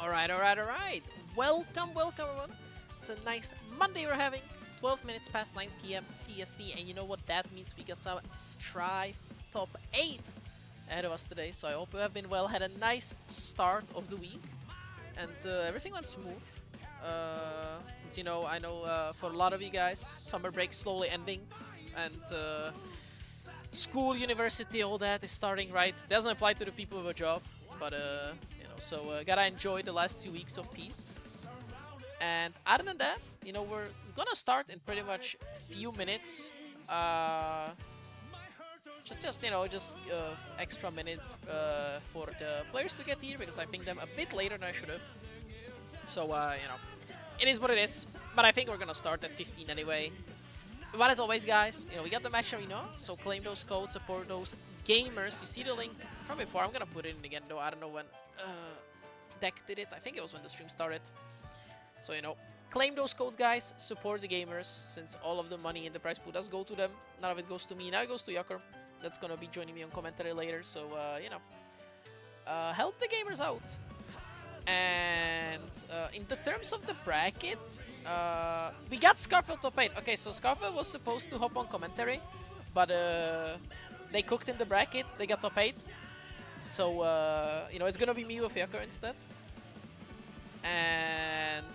Alright. Welcome, everyone. It's a nice Monday we're having. 12 minutes past 9 p.m. CST, and you know what that means? We got some Strive Top 8 ahead of us today, so I hope you have been well, had a nice start of the week, and everything went smooth. Since, you know, I know for a lot of you guys, summer break slowly ending, and school, university, all that is starting, right? Doesn't apply to the people with a job, but so gotta enjoy the last 2 weeks of peace. And other than that, you know, we're gonna start in pretty much few minutes. Just extra minute for the players to get here, because I pinged them a bit later than I should have. So it is what it is. But I think we're gonna start at 15 anyway. But as always, guys, we got the match arena, so claim those codes, support those gamers. You see the link from before. I'm gonna put it in again, though. I don't know when Deck did it. I think it was when the stream started. So, claim those codes, guys. Support the gamers, since all of the money in the prize pool does go to them. None of it goes to me. Now it goes to Yakur. That's gonna be joining me on commentary later. So, help the gamers out. And in the terms of the bracket, we got Skarfelt top 8. Okay, so Skarfelt was supposed to hop on commentary, but they cooked in the bracket. They got top 8. So, it's gonna be me with Yakur instead. And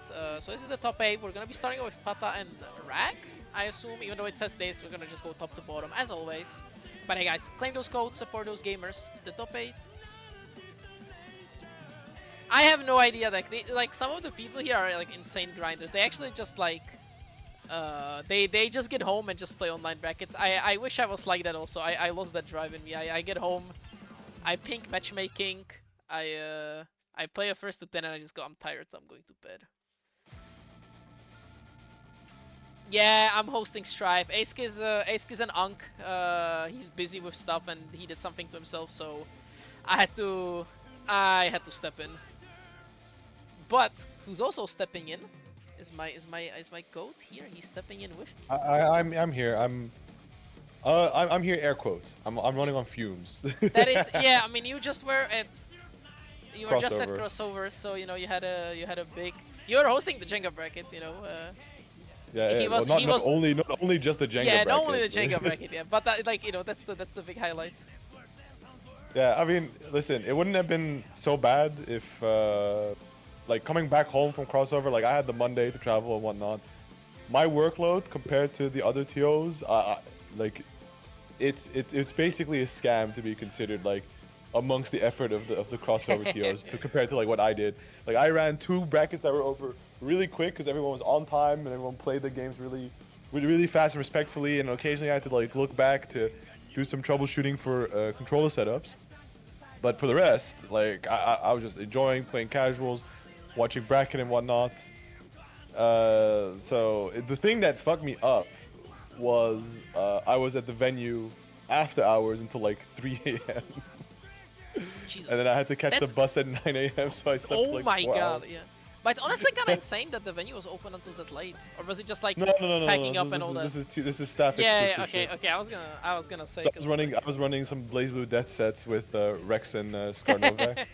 so this is the top 8. We're gonna be starting with Pata and Rag, I assume. Even though it says this, we're gonna just go top to bottom as always. But hey, guys, claim those codes, support those gamers. The top 8. I have no idea. Like some of the people here are like insane grinders. They actually just like they just get home and just play online brackets. I wish I was like that also. I lost that drive in me. I get home, I pink matchmaking. I play a first to 10 and I just go, I'm tired, so I'm going to bed. Yeah, I'm hosting Strive. Ask is an unk. He's busy with stuff and he did something to himself, so I had to step in. But who's also stepping in is my goat here. He's stepping in with me. I'm here. I'm here. Air quotes. I'm running on fumes. That is, yeah. I mean, you just were at just at Crossover. crossover, so you had a big. You were hosting the Jenga bracket, Yeah, Not only just the Jenga bracket. Yeah, not only the Jenga bracket, yeah. But that, that's the big highlight. Yeah, I mean, listen, it wouldn't have been so bad if like coming back home from crossover, like I had the Monday to travel and whatnot. My workload compared to the other TOs, like it's basically a scam to be considered like amongst the effort of the crossover TOs to compare to like what I did. Like I ran 2 brackets that were over really quick because everyone was on time and everyone played the games really fast and respectfully, and occasionally I had to like look back to do some troubleshooting for controller setups. But for the rest, like I was just enjoying playing casuals, watching bracket and whatnot. So the thing that fucked me up was I was at the venue after hours until like 3 a.m. Jesus. And then I had to catch the bus at 9 a.m. so I slept oh like my 4 god, hours. yeah. But it's honestly kind of insane that the venue was open until that late, or was it just like No, packing up and all that? This is staff Yeah, exclusive. okay. I was gonna say. So I was running some Blaze Blue Death sets with Rex and Skarnovak.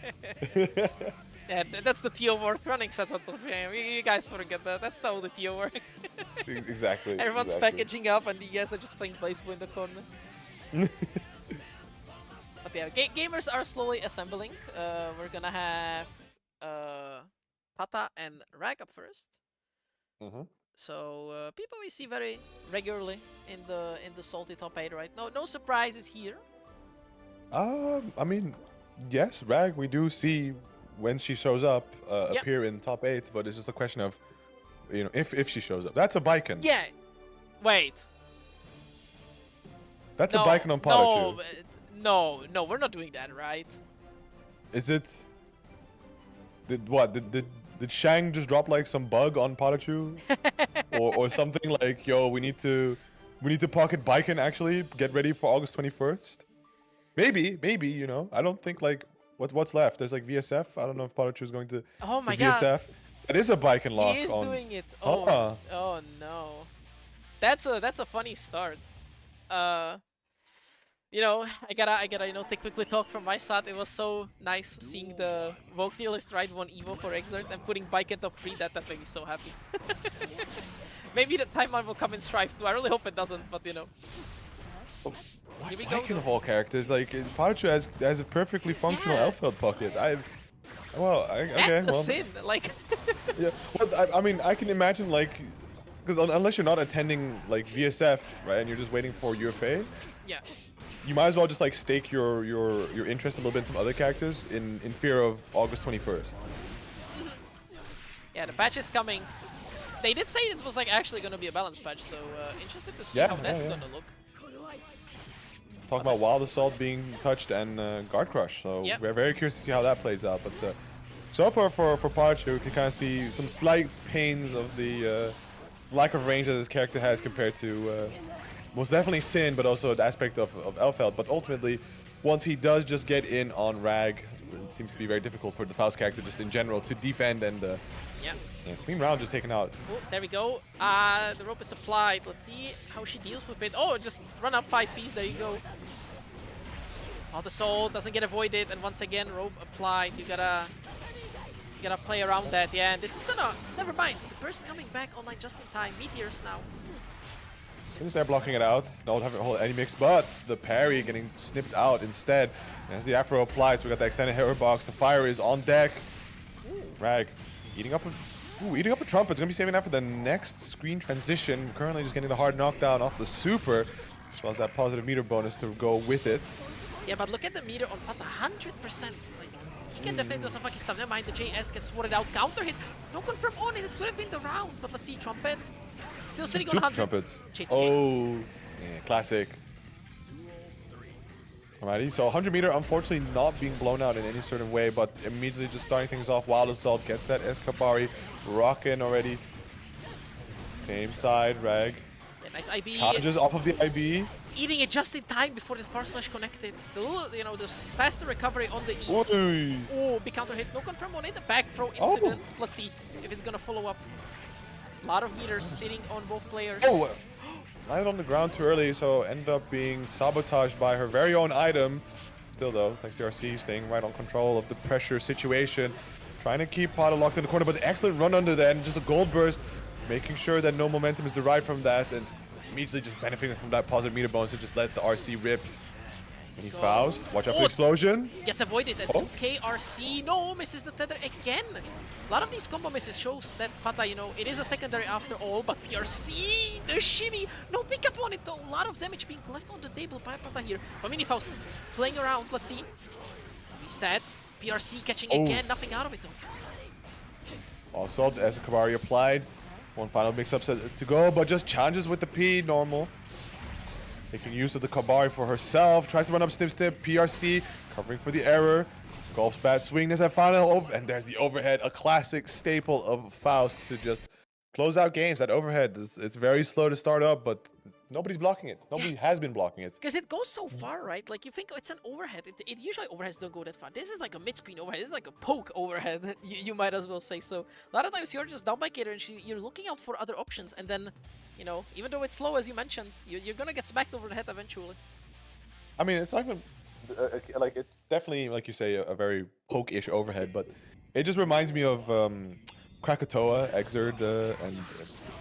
Yeah, that's the TO work, running sets out of game. You guys forget that. That's how the TO work. Exactly. Everyone's packaging up and you guys are just playing Blaze Blue in the corner. But yeah, gamers are slowly assembling. We're gonna have Pata and Rag up first. So people we see very regularly in the salty top 8, right? No surprises here. I mean, yes, Rag we do see when she shows up appear in top 8, but it's just a question of, if she shows up. That's a Baiken. Yeah. Wait. That's a Baiken on PataChu. No, we're not doing that, right? Is it? Did Shang just drop like some bug on PataChu, or something like, yo, we need to pocket Baiken actually get ready for August 21st? Maybe, I don't think like what's left. There's like VSF. I don't know if PataChu is going to. Oh my VSF. god. That is a Baiken lock. He is on... doing it. Oh, oh no. That's a funny start. You know, I gotta, you know, take quickly talk from my side. It was so nice seeing the Vogue tier list ride 1 Evo for Xrd and putting Baiken top 3. That made me so happy. Maybe the timeline will come in Strife too. I really hope it doesn't, but you know. Here we go. Baiken of all characters, like PataChu has a perfectly functional Yeah. Elfeld pocket. Okay, And the well, Sin, like. yeah. Well, I mean, I can imagine like, because unless you're not attending like VSF, right, and you're just waiting for UFA, Yeah. you might as well just like stake your interest a little bit in some other characters in fear of August 21st. Yeah, the patch is coming. They did say it was like actually gonna be a balance patch, so interested to see Yeah, how that's yeah. gonna look. Talking about Wild Assault being touched and Guard Crush, so Yep. we're very curious to see how that plays out. But so far for PataChu, we can kind of see some slight pains of the lack of range that this character has compared to most definitely Sin, but also the aspect of Elfeld. But ultimately, once he does just get in on Rag, it seems to be very difficult for the Faust character just in general to defend and Yeah. clean round just taken out. Oh, there we go. The rope is applied. Let's see how she deals with it. Oh, just run up 5 piece. There you go. Oh, the soul doesn't get avoided, and once again, rope applied. You gotta play around that. Yeah, and this is gonna. Never mind. The burst coming back online just in time. Meteors now. As soon as they're blocking it out, don't have a whole any mix, but the parry getting snipped out instead. And as the Afro applies, we got the extended hero box. The fire is on deck. Rag eating up a trumpet. It's gonna be saving that for the next screen transition. Currently just getting the hard knockdown off the super, as well as that positive meter bonus to go with it. Yeah, but look at the meter on Pata, 100%. Like, he can defend some fucking stuff. Never mind, the JS gets swatted out. Counter hit. No confirm on it. It could have been the round, but let's see. Trumpet. Still sitting on 100. Trumpet. Chase Oh, yeah, classic. Alrighty, so 100 meter unfortunately not being blown out in any certain way, but immediately just starting things off. Wild Assault gets that Escapari rocking already. Same side, Rag. Yeah, nice IB. Challenges off of the IB. Eating it just in time before the far slash connected. The little, you know, the faster recovery on the eat. Oy. Oh, big counter hit. No confirm on it. The back throw incident. Let's see if it's gonna follow up. A lot of meters sitting on both players. Oh, landed on the ground too early, so ended up being sabotaged by her very own item. Still though, thanks to RC, staying right on control of the pressure situation. Trying to keep Pata locked in the corner, but the excellent run under that and just a gold burst. Making sure that no momentum is derived from that and immediately just benefiting from that positive meter bonus to just let the RC rip. Any Faust, watch out for the explosion. Gets avoided and 2K RC, no, misses the tether again. A lot of these combo misses shows that Pata, you know, it is a secondary after all, but PRC, the shimmy, no pickup on it though. A lot of damage being left on the table by Pata here. But Mini Faust playing around, let's see. Reset, PRC catching again, nothing out of it though. Also, as a Kabari applied, one final mix-up to go, but just challenges with the P, normal. Making use of the Kabari for herself, tries to run up snip snip, PRC, covering for the error. Golf's bad swing, there's that final, and there's the overhead, a classic staple of Faust to just close out games. That overhead, it's very slow to start up, but nobody's blocking it. Nobody has been blocking it. Because it goes so far, right? Like, you think, oh, it's an overhead. It usually overheads don't go that far. This is like a mid-screen overhead. This is like a poke overhead, you might as well say. So, a lot of times you're just down by Gator and you're looking out for other options. And then, you know, even though it's slow, as you mentioned, you're going to get smacked over the head eventually. I mean, it's not even... like, it's definitely, like you say, a very poke-ish overhead, but it just reminds me of Krakatoa, Xrd, and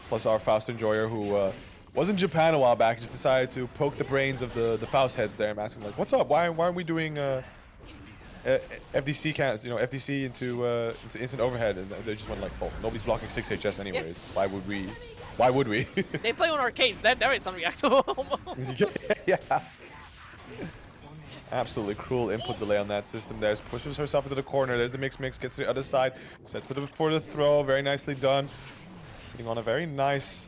plus our Faust enjoyer who... was in Japan a while back, just decided to poke the brains of the Faust heads there and ask them like, what's up? Why aren't we doing FDC counts, you know, FDC into instant overhead? And they just went like, oh, nobody's blocking 6HS anyways. Yeah. Why would we? Why would we? They play on arcades. There is some reactable. Yeah. Absolutely cruel input delay on that system. There's pushes herself into the corner. There's the mix, gets to the other side, sets it up for the throw. Very nicely done. Sitting on a very nice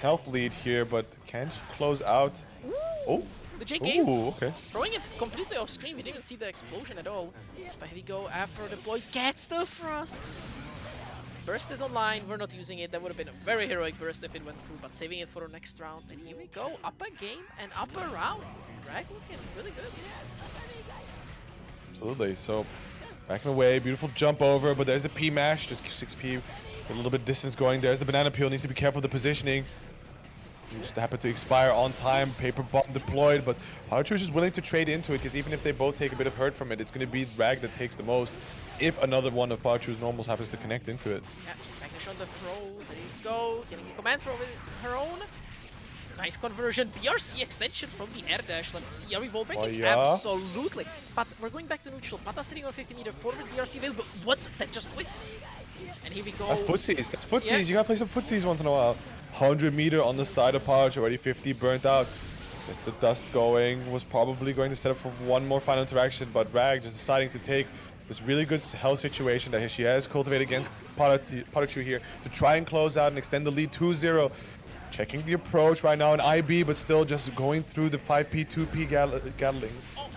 health lead here, but can she close out? Oh, the J game. Okay. Throwing it completely off screen. We didn't even see the explosion at all. But here we go. Afro deploy gets the thrust. Burst is online. We're not using it. That would have been a very heroic burst if it went through, but saving it for the next round. And here we go. Up a game and up a round. Rag looking really good. Absolutely. So backing away, beautiful jump over, but there's the P mash, just 6P. A little bit distance going. There's the banana peel. Needs to be careful of the positioning. He just happened to expire on time, paper bomb deployed, but PataChu is just willing to trade into it because even if they both take a bit of hurt from it, it's going to be Rag that takes the most if another one of PataChu's normals happens to connect into it. Yeah, Baiken on the throw. There you go. Getting the command throw with her own. Nice conversion. BRC extension from the air dash. Let's see. R.E.V.O breaking? Oh, yeah. Absolutely. But we're going back to neutral. Pata sitting on 50-meter forward. BRC available. What? That just whiffed. And here we go. That's footsies. That's footsies. Yeah. You gotta play some footsies once in a while. 100-meter on the side of PataChu. Already 50 burnt out. Gets the dust going. Was probably going to set up for one more final interaction, but Rag just deciding to take this really good health situation that she has cultivated against PataChu here to try and close out and extend the lead 2-0. Checking the approach right now in IB, but still just going through the 5P, 2P gattlings. Oh,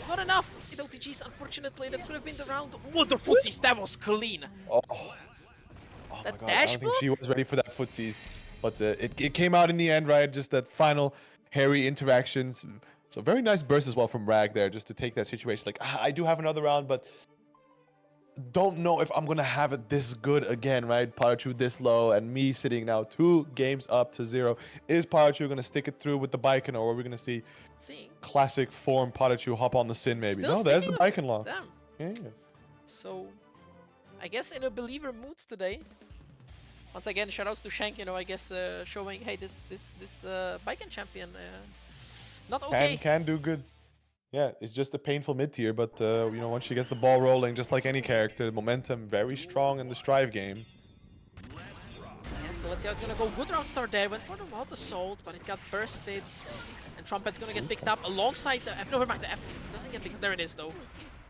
not enough. LTGs, unfortunately, that could have been the round. What the footsies, that was clean. Oh my That god, dash I don't think she was ready for that footsies. But it came out in the end, right? Just that final hairy interactions. So very nice burst as well from Rag there, just to take that situation. Like, I do have another round, but don't know if I'm gonna have it this good again, right? PataChu this low and me sitting now 2 games up to 0. Is PataChu gonna stick it through with the Baiken, or are we gonna see classic form PataChu hop on the Sin maybe? Still no, there's the Baiken lock. Damn. Yeah. So, I guess in a believer mood today. Once again, shoutouts to Shank, you know, I guess showing, hey, this Baiken champion, not okay. Can do good. Yeah, it's just a painful mid-tier, but you know, once she gets the ball rolling, just like any character, momentum very strong in the Strive game. Yeah, so let's see how it's gonna go. Good round start there. Went for the Wild Assault, but it got bursted. And Trumpet's gonna get picked up alongside the F. No, never mind, the F doesn't get picked up. There it is, though.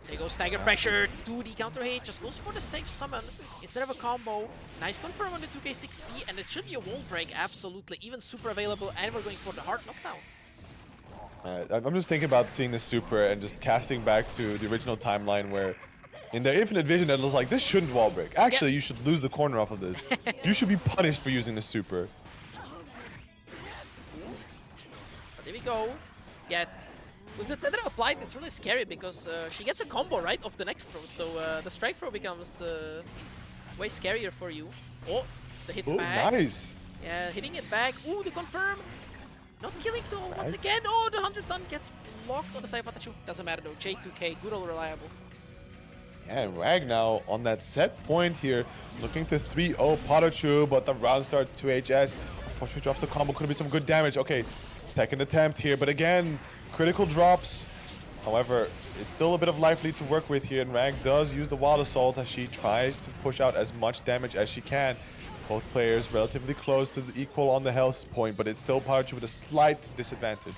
There you go, stagger pressure, 2D counter hit, just goes for the safe summon instead of a combo. Nice confirm on the 2k6p, and it should be a wall break, absolutely. Even super available, and we're going for the hard knockdown. I'm just thinking about seeing this super and just casting back to the original timeline where in their infinite vision it was like, this shouldn't wall break. Actually, you should lose the corner off of this. You should be punished for using the super. But there we go. Yeah, with the tether applied, it's really scary because she gets a combo, right, of the next throw. So the strike throw becomes way scarier for you. Oh, the hits back. Nice. Yeah, hitting it back. Ooh, the confirm. Not killing though, once again. Oh, the 100-ton gets blocked on the side of PataChu. Doesn't matter though, J2K, good old reliable. Yeah, and Rag now on that set point here, looking to 3-0 PataChu, but the round start 2HS. Unfortunately drops the combo, could have been some good damage. Okay, second attempt here, but again, critical drops. However, it's still a bit of life lead to work with here, and Rag does use the Wild Assault as she tries to push out as much damage as she can. Both players relatively close to the equal on the health point, but it's still PataChu with a slight disadvantage.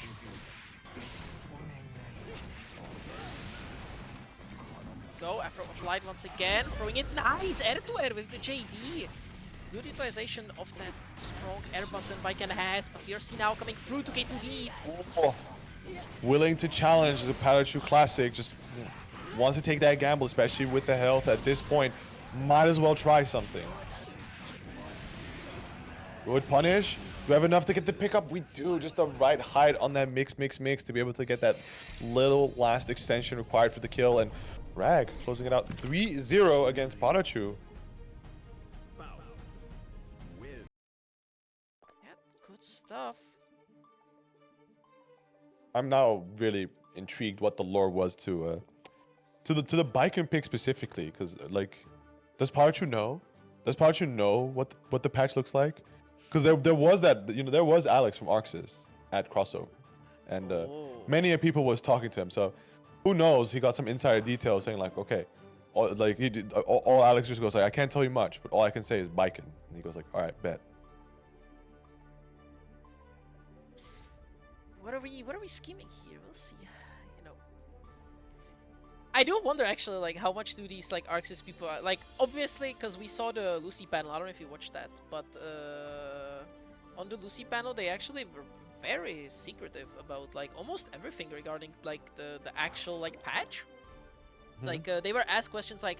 Go, after applied once again, throwing it nice, air to air with the JD. Good utilization of that strong air button Baiken has, but BRC now coming through to K2D. Oh, willing to challenge the PataChu Classic, just wants to take that gamble, especially with the health at this point. Might as well try something. Good punish. Do we have enough to get the pickup? We do. Just the right height on that mix to be able to get that little last extension required for the kill. And Rag closing it out 3-0 against PataChu. Faust. Yeah, good stuff. I'm now really intrigued what the lore was to the Baiken pick specifically, because like, does PataChu know? Does PataChu know what the patch looks like? Because there was that, you know, there was Alex from Arxis at crossover, and many people was talking to him. So who knows? He got some insider details saying like, okay, all Alex just goes like, I can't tell you much, but all I can say is Baiken. And he goes like, all right, bet. What are we scheming here? We'll see. You know, I do wonder actually, like, how much do these like Arxis people like? Obviously, because we saw the Lucy panel. I don't know if you watched that, but on the Lucy panel, they actually were very secretive about like almost everything regarding like the actual like patch. Like they were asked questions like,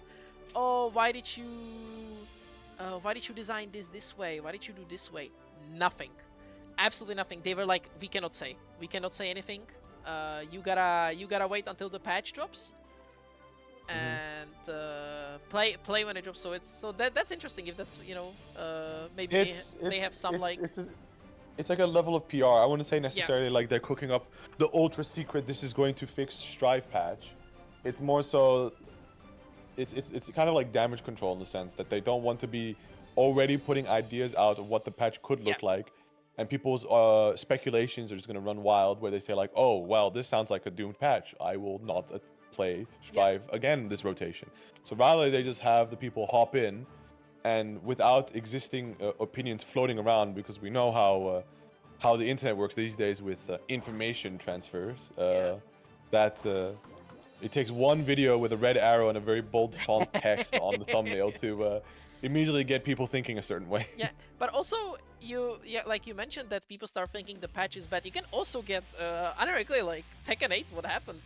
"Oh, why did you design this way? Why did you do this way?" Nothing. Absolutely nothing. They were like, we cannot say anything. You gotta wait until the patch drops, and play when it drops. So that's interesting. If that's, you know, maybe they have some it's like a level of PR. I wouldn't say necessarily like they're cooking up the ultra secret. This is going to fix Strive patch. It's more so. It's kind of like damage control in the sense that they don't want to be already putting ideas out of what the patch could look like, and people's speculations are just gonna run wild where they say like, oh well, this sounds like a doomed patch. I will not play Strive again this rotation. So rather they just have the people hop in, and without existing opinions floating around, because we know how the internet works these days with information transfers. That it takes one video with a red arrow and a very bold font text on the thumbnail to immediately get people thinking a certain way. Yeah, but also like you mentioned that people start thinking the patch is bad. You can also get unironically like Tekken 8. What happened?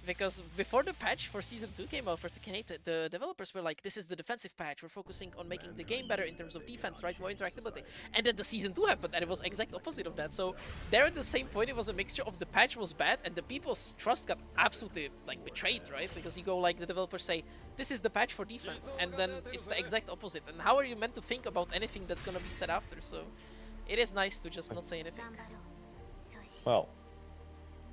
Because before the patch for Season 2 came out for Tekken 8, the developers were like, this is the defensive patch, we're focusing on making the game better in terms of defense, right, more interactability. And then the Season 2 happened, and it was exact opposite of that. So there at the same point, it was a mixture of the patch was bad, and the people's trust got absolutely, like, betrayed, right? Because you go, like, the developers say, this is the patch for defense, and then it's the exact opposite. And how are you meant to think about anything that's gonna be said after? So it is nice to just not say anything. Well,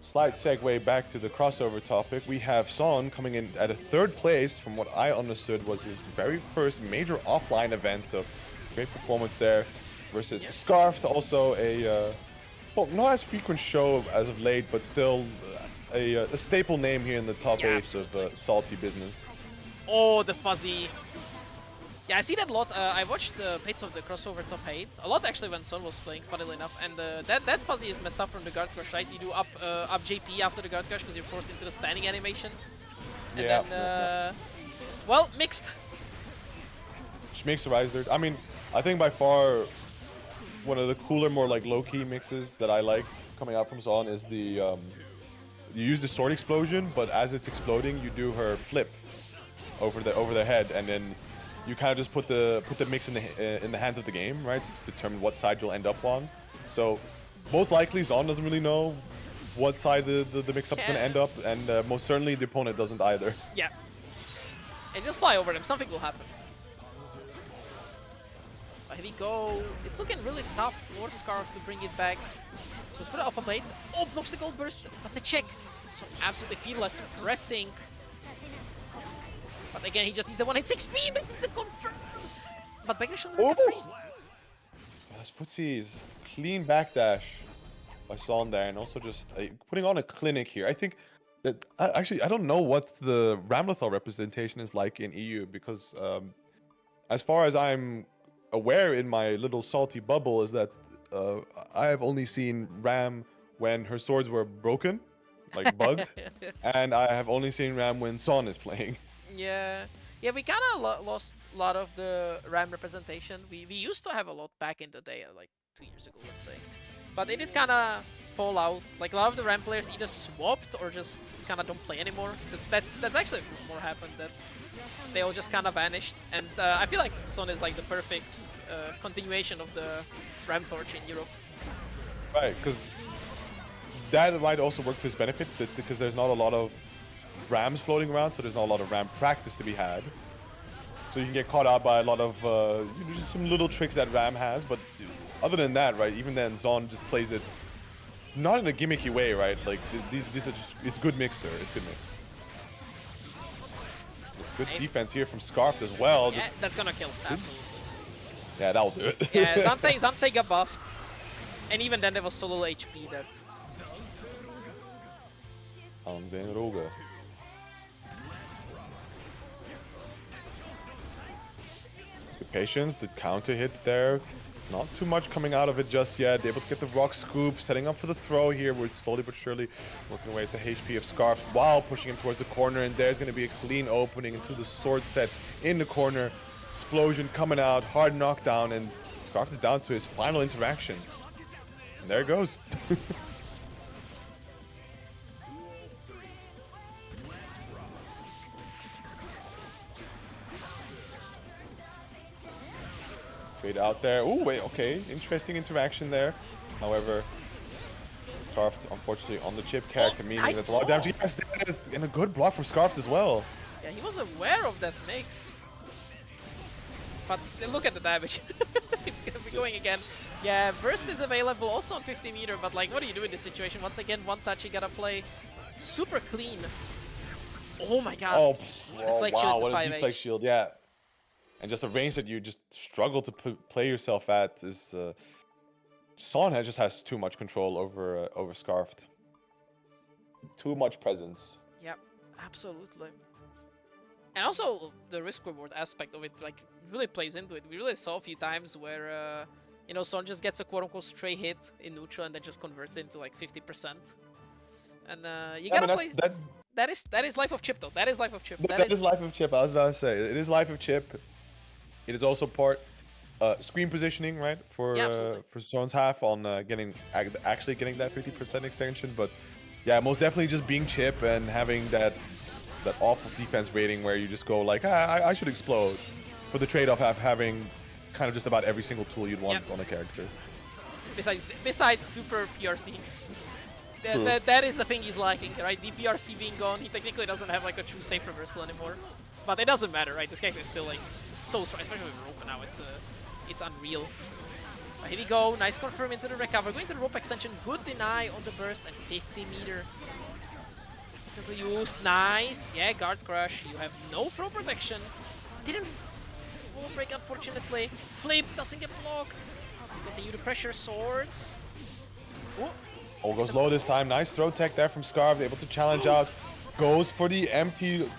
slight segue back to the crossover topic. We have Son coming in at a 3rd place from what I understood was his very first major offline event. So great performance there versus Skarfelt, also a well, not as frequent show as of late, but still a staple name here in the top 8 of Salty business. Oh, the fuzzy. Yeah, I see that a lot. I watched bits of the crossover top 8. A lot actually when Son was playing, funnily enough. And that fuzzy is messed up from the guard crush, right? You do up JP after the guard crush because you're forced into the standing animation. And then, well, mixed. Schmixerized. I mean, I think by far one of the cooler, more like low-key mixes that I like coming out from Son is the you use the sword explosion, but as it's exploding, you do her flip over their head, and then you kind of just put the mix in the hands of the game, right? To determine what side you'll end up on. So most likely Zon doesn't really know what side the mix-up's gonna end up, and most certainly the opponent doesn't either. Yeah. And just fly over them, something will happen. But here we go. It's looking really tough for Skarf to bring it back. Goes for the alpha blade. Oh, blocks the gold burst, but the check. So absolutely fearless, pressing. But again, he just needs the 1-hit-6 speed to confirm. But Baiken should get free. That's footsies. Clean backdash by Son there, and also just putting on a clinic here. I think that actually I don't know what the Ramlethal representation is like in EU, because as far as I'm aware in my little salty bubble is that I have only seen Ram when her swords were broken, like bugged, and I have only seen Ram when Son is playing. Yeah, we kind of lost a lot of the Ram representation. We used to have a lot back in the day, like 2 years ago, let's say. But it did kind of fall out. Like a lot of the Ram players either swapped or just kind of don't play anymore. That's actually more happened. That they all just kind of vanished. And I feel like Son is like the perfect continuation of the Ram torch in Europe. Right, because that might also work to his benefit, because there's not a lot of Rams floating around, so there's not a lot of Ram practice to be had. So you can get caught out by a lot of just some little tricks that Ram has, but other than that, right, even then Zon just plays it not in a gimmicky way, right? Like these are just, it's good mixer, it's good mix. It's good defense here from Skarfelt as well. Yeah, that's gonna kill, absolutely. Yeah, that'll do it. Yeah, Zansei got buffed, and even then there was so little HP that. Roga. Good patience, the counter hit there. Not too much coming out of it just yet. Able to get the rock scoop, setting up for the throw here. We're slowly but surely working away at the HP of Skarf while pushing him towards the corner. And there's going to be a clean opening into the sword set in the corner. Explosion coming out, hard knockdown, and Skarf is down to his final interaction. And there it goes. Trade out there. Oh, wait, okay. Interesting interaction there. However, Skarfelt, unfortunately, on the Chipp character, meaning nice that a lot of damage. Yes, there it is. And a good block from Skarfelt as well. Yeah, he was aware of that mix. But look at the damage. It's gonna be going again. Yeah, burst is available also on 50 meter, but like, what do you do in this situation? Once again, one touch, you gotta play super clean. Oh my god. Oh, Deflect shield wow, to what a 5H. deflect shield, yeah. And just a range that you just struggle to play yourself at is... Son just has too much control over Skarfelt. Too much presence. Yep, absolutely. And also, the risk-reward aspect of it, like, really plays into it. We really saw a few times where, you know, Son just gets a quote-unquote stray hit in neutral and then just converts it into, like, 50%. And, you gotta play... That is life of Chipp, though. That is life of Chipp. That is life of Chipp, I was about to say. It is life of Chipp. It is also part... screen positioning, right? For Son's half on actually getting that 50% extension. But, yeah, most definitely just being Chipp and having that awful defense rating where you just go like, I should explode, for the trade-off of having kind of just about every single tool you'd want on a character. Besides super PRC. That is the thing he's lacking, right? The PRC being gone, he technically doesn't have like a true safe reversal anymore. But it doesn't matter, right? This character is still like so strong, especially with rope now. It's unreal. But here we go, nice confirm into the recover. Going to the rope extension, good deny on the burst and 50 meter. Simply used, nice. Yeah, guard crush. You have no throw protection. Didn't wall break, unfortunately. Flip doesn't get blocked. Continue to pressure swords. Oh, goes low this time. Nice throw tech there from Skarf. Able to challenge out. Goes for the empty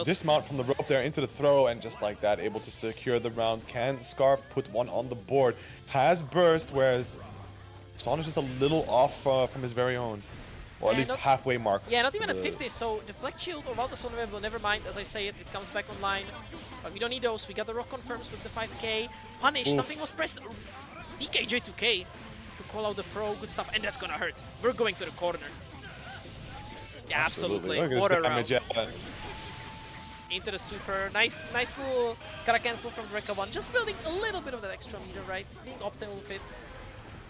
dismount from the rope there into the throw, and just like that, able to secure the round. Can Skarf put one on the board? Has burst, whereas Son is just a little off from his very own. Or at least halfway mark. Yeah, not even at 50, so Deflect Shield or Valta Son Rev, never mind, as I say it, it comes back online. But we don't need those, we got the rock confirms with the 5k. Punish, something was pressed. DKJ2k to call out the throw, good stuff, and that's gonna hurt. We're going to the corner. Yeah, absolutely. What a round. Into the super, nice little Kara cancel from Rekka 1, just building a little bit of that extra meter, right? Being optimal with it.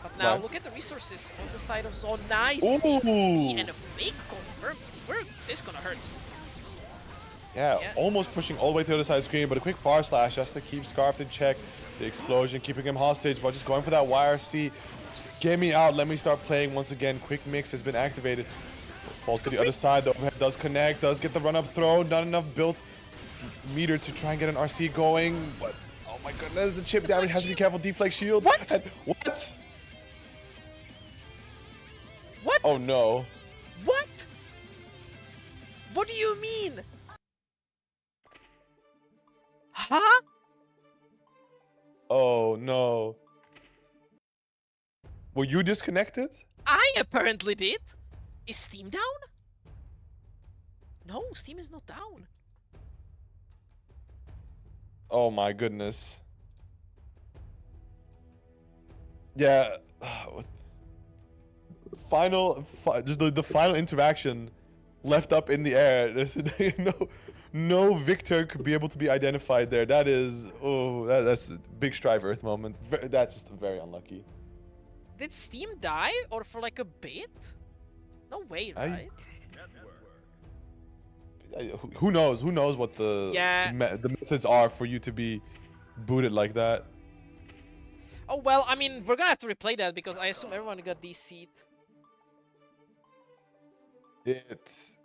But now, look at the resources on the side of Zone. Nice XP and a big confirm. Where this gonna hurt? Yeah, almost pushing all the way to the other side of the screen, but a quick far slash just to keep Skarf in check. The explosion, keeping him hostage, but just going for that YRC. Get me out, let me start playing once again. Quick mix has been activated. Falls to the other side, the overhead does connect, does get the run-up throw. Not enough built meter to try and get an RC going, but oh my goodness, the Chipp damage has to be careful. Deflect shield. What? And, what? What? Oh no. What? What do you mean? Huh? Oh no. Were you disconnected? I apparently did. Is Steam down? No, Steam is not down. Oh my goodness. Yeah. Just the final interaction left up in the air. No victor could be able to be identified there. That is, that's a big Strive Earth moment. That's just very unlucky. Did Steam die or for like a bit? No way, right? Who knows? Who knows what the methods are for you to be booted like that? Oh well, I mean, we're gonna have to replay that because I assume everyone got DC'd. It's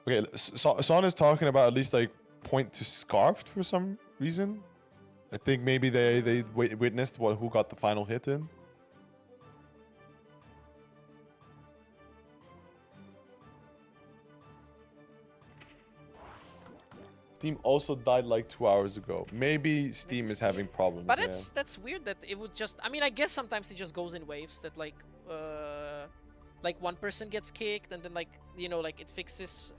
okay. Son is talking about at least like point to Skarfelt for some reason. I think maybe they witnessed who got the final hit in. Steam also died like 2 hours ago. Maybe Steam is having problems. But that's weird that it would just. I mean, I guess sometimes it just goes in waves. That like one person gets kicked and then like like it fixes.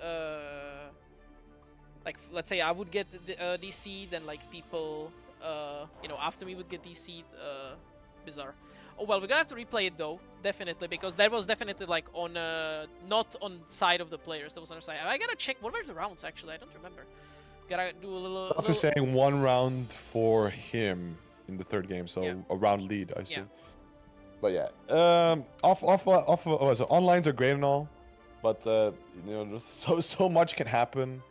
Like let's say I would get DC'd, then like people after me would get DC'd. Bizarre. Oh well, we're gonna have to replay it though, definitely, because that was definitely like on not on side of the players. That was on our side. I gotta check what were the rounds actually. I don't remember. Gotta do a little. After saying 1 round for him in the 3rd game, so a round lead, I assume. Yeah. But yeah, so onlines are great and all, but so much can happen.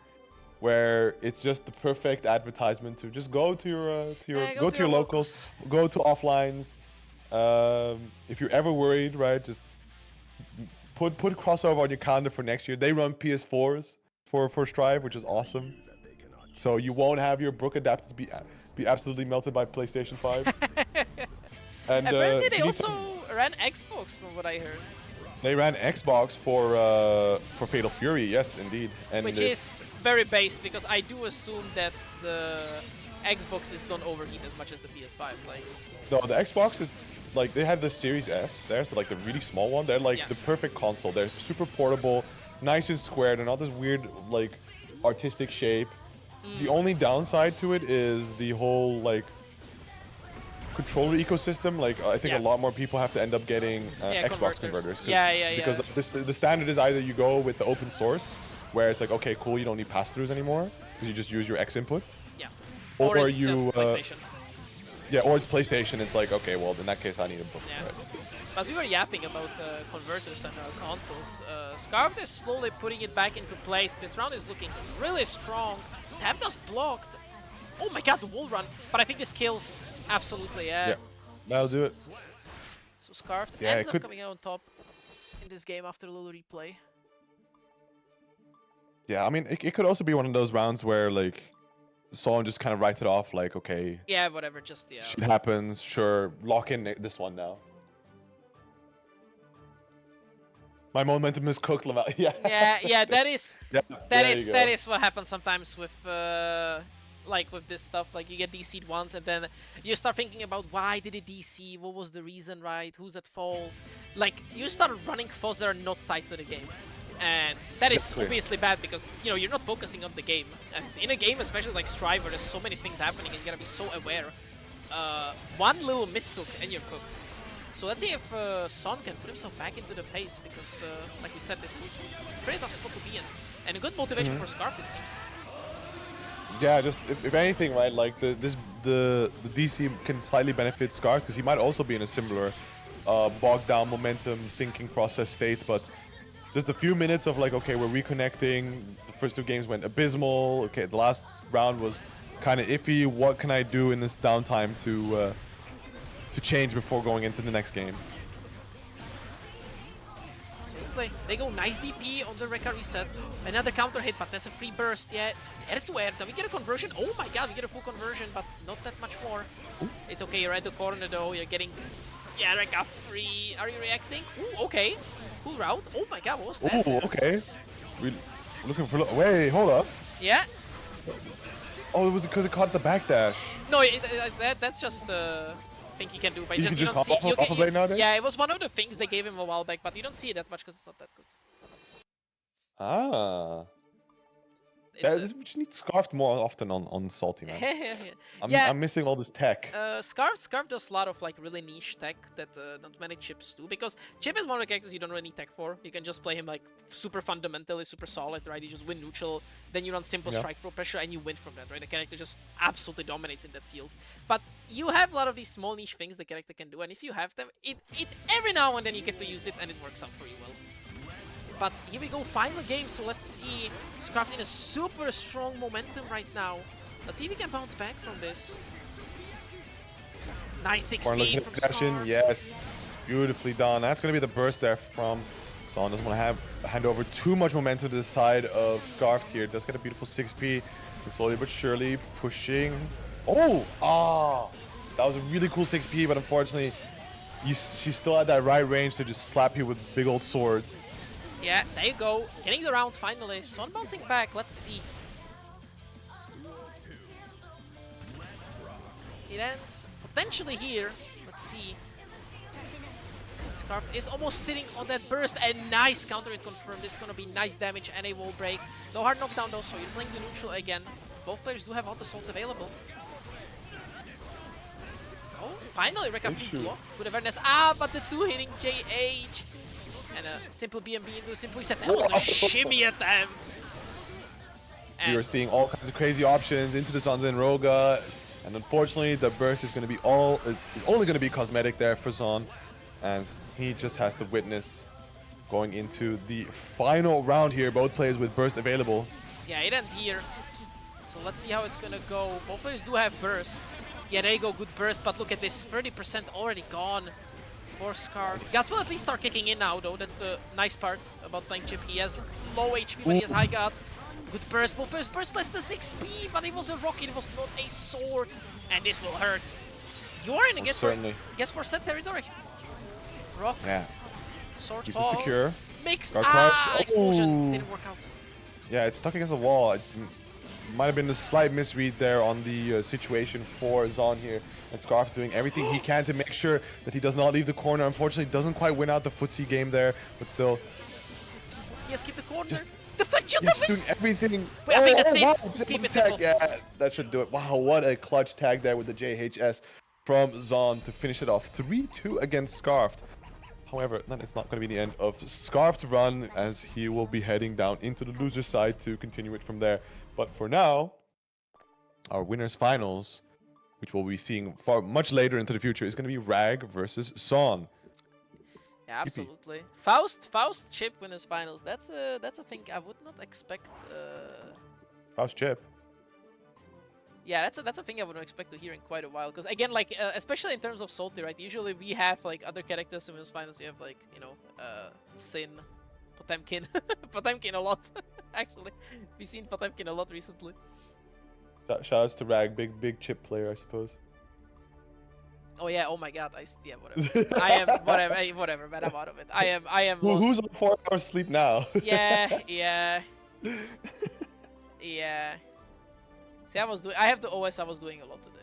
where it's just the perfect advertisement to just go to your go to your locals, go to offlines. If you're ever worried, right, just put crossover on your calendar for next year. They run PS4s for Strive, which is awesome. So you won't have your Brook adapters be absolutely melted by PlayStation 5. And apparently they also ran Xbox, from what I heard. They ran Xbox for Fatal Fury, yes, indeed. And which is very based, because I do assume that the Xboxes don't overheat as much as the PS5s. Like, no, the Xbox is like, they have the Series S there, so like the really small one. They're like the perfect console. They're super portable, nice and square. They're not this weird like artistic shape. The only downside to it is the whole like controller ecosystem. Like, I think a lot more people have to end up getting Xbox converters. Because the standard is either you go with the open source, where it's like, okay, cool, you don't need pass-throughs anymore because you just use your X input. Yeah. Or it's you just PlayStation. Yeah, or it's PlayStation. It's like, okay, well, in that case, I need a book. Yeah. Right? As we were yapping about converters and consoles, Skarfelt is slowly putting it back into place. This round is looking really strong. Tap dust blocked. Oh my god, the wall run. But I think this kills. Absolutely, yeah. That'll do it. So Skarfelt ends up coming out on top in this game after a little replay. Yeah, I mean, it could also be one of those rounds where, like, Son just kind of writes it off, like, okay. Yeah, whatever, just, yeah. Shit happens, sure. Lock in this one now. My momentum is cooked, Lamel. Yeah, that is what happens sometimes with like with this stuff. Like, you get DC'd once and then you start thinking about why did it DC, what was the reason, right, who's at fault. Like, you start running faults that are not tied to the game, and that is obviously bad, because, you know, you're not focusing on the game. And in a game, especially like Strive, where there's so many things happening and you gotta be so aware, one little mistook and you're cooked. So let's see if Son can put himself back into the pace, because, like we said, this is a pretty tough spot to be in. And a good motivation for Skarfelt, it seems. Yeah, just if anything, right, like the DC can slightly benefit Skarf, because he might also be in a similar bogged down momentum thinking process state, but just a few minutes of like, okay, we're reconnecting. The first two games went abysmal. Okay, the last round was kind of iffy. What can I do in this downtime to change before going into the next game? So they go nice DP on the Rekka reset. Another counter hit, but that's a free burst. Yeah, air to air. Then we get a conversion. Oh my god, we get a full conversion, but not that much more. Ooh. It's okay, you're at the corner though. You're getting, yeah, Rekka free. Are you reacting? Ooh, okay. Cool route. Oh my god, what was that? Ooh, okay. We're looking for. Wait, hold up. Yeah. Oh, it was because it caught the backdash. No, that's just thing he can do, but you don't see. Yeah, it was one of the things they gave him a while back, but you don't see it that much because it's not that good. Ah. Yeah, we just need Skarf more often on Salty, man. I'm missing all this tech. Skarf does a lot of like really niche tech that not many Chipps do, because Chipp is one of the characters you don't really need tech for. You can just play him like super fundamentally, super solid, right? You just win neutral, then you run simple strike throw pressure, and you win from that, right? The character just absolutely dominates in that field. But you have a lot of these small niche things the character can do, and if you have them, it every now and then you get to use it, and it works out for you well. But here we go, final game, so let's see. Skarfelt in a super strong momentum right now. Let's see if he can bounce back from this. Nice XP from Skarfelt. Yes, beautifully done. That's going to be the burst there from Son. Doesn't want to hand over too much momentum to the side of Skarfelt here. Does get a beautiful 6P. And slowly but surely pushing. Oh! That was a really cool 6P, but unfortunately, she's still at that right range to just slap you with big old swords. Yeah, there you go. Getting the round finally. Son bouncing back. Let's see. It ends potentially here. Let's see. Skarfelt is almost sitting on that burst. A nice counter hit confirmed. This is going to be nice damage and a wall break. No hard knockdown though, so you're playing the neutral again. Both players do have auto assaults available. Oh, finally Rekka feet blocked. Good awareness. Ah, but the two hitting JH. And a simple BMB into a simple reset. That was a shimmy attempt. We were seeing all kinds of crazy options into the Zanza and Roga. And unfortunately, the burst is going to be is only going to be cosmetic there for Zon, as he just has to witness going into the final round here. Both players with burst available. Yeah, it ends here. So let's see how it's gonna go. Both players do have burst. Yeah, there you go, good burst, but look at this, 30% already gone for Skarf. Guts will at least start kicking in now, though. That's the nice part about playing Chipp. He has low HP, but he has high guts. Good burst, both players burst less than 6p, but it was a rocket, it was not a sword. And this will hurt. You are in a guess for set territory. Rock. Yeah. Sword Keeps fall. it secure. Mix. Guard crush. Explosion. Didn't work out. Yeah, it's stuck against the wall. It might have been a slight misread there on the situation for Zon here. And Skarf doing everything he can to make sure that he does not leave the corner. Unfortunately, doesn't quite win out the footsie game there, but still. Yes, keep the corner. Just, deflect shield, just doing everything. Wait, I think that's it. Wow, Keep it tag. simple. Yeah, that should do it. Wow, what a clutch tag there with the JHS from Zon to finish it off. 3-2 against Skarf. However, that is not going to be the end of Skarf's run, as he will be heading down into the loser side to continue it from there. But for now, our winners finals, which we'll be seeing much later into the future, is going to be Rag versus Son. Yeah, absolutely. Faust, Chipp winners finals. That's a thing I would not expect. Faust Chipp. Yeah, that's a thing I wouldn't expect to hear in quite a while. Because again, like especially in terms of Salty, right? Usually we have like other characters in winners finals. You have like Sin, Potemkin, Potemkin a lot. Actually, we've seen Potemkin a lot recently. Shoutouts to Rag, big Chipp player, I suppose. Oh yeah, oh my god, yeah, whatever. I am whatever, man. I'm out of it. I am. Who's on 4 hours sleep now? Yeah. See, I have the OS. I was doing a lot today.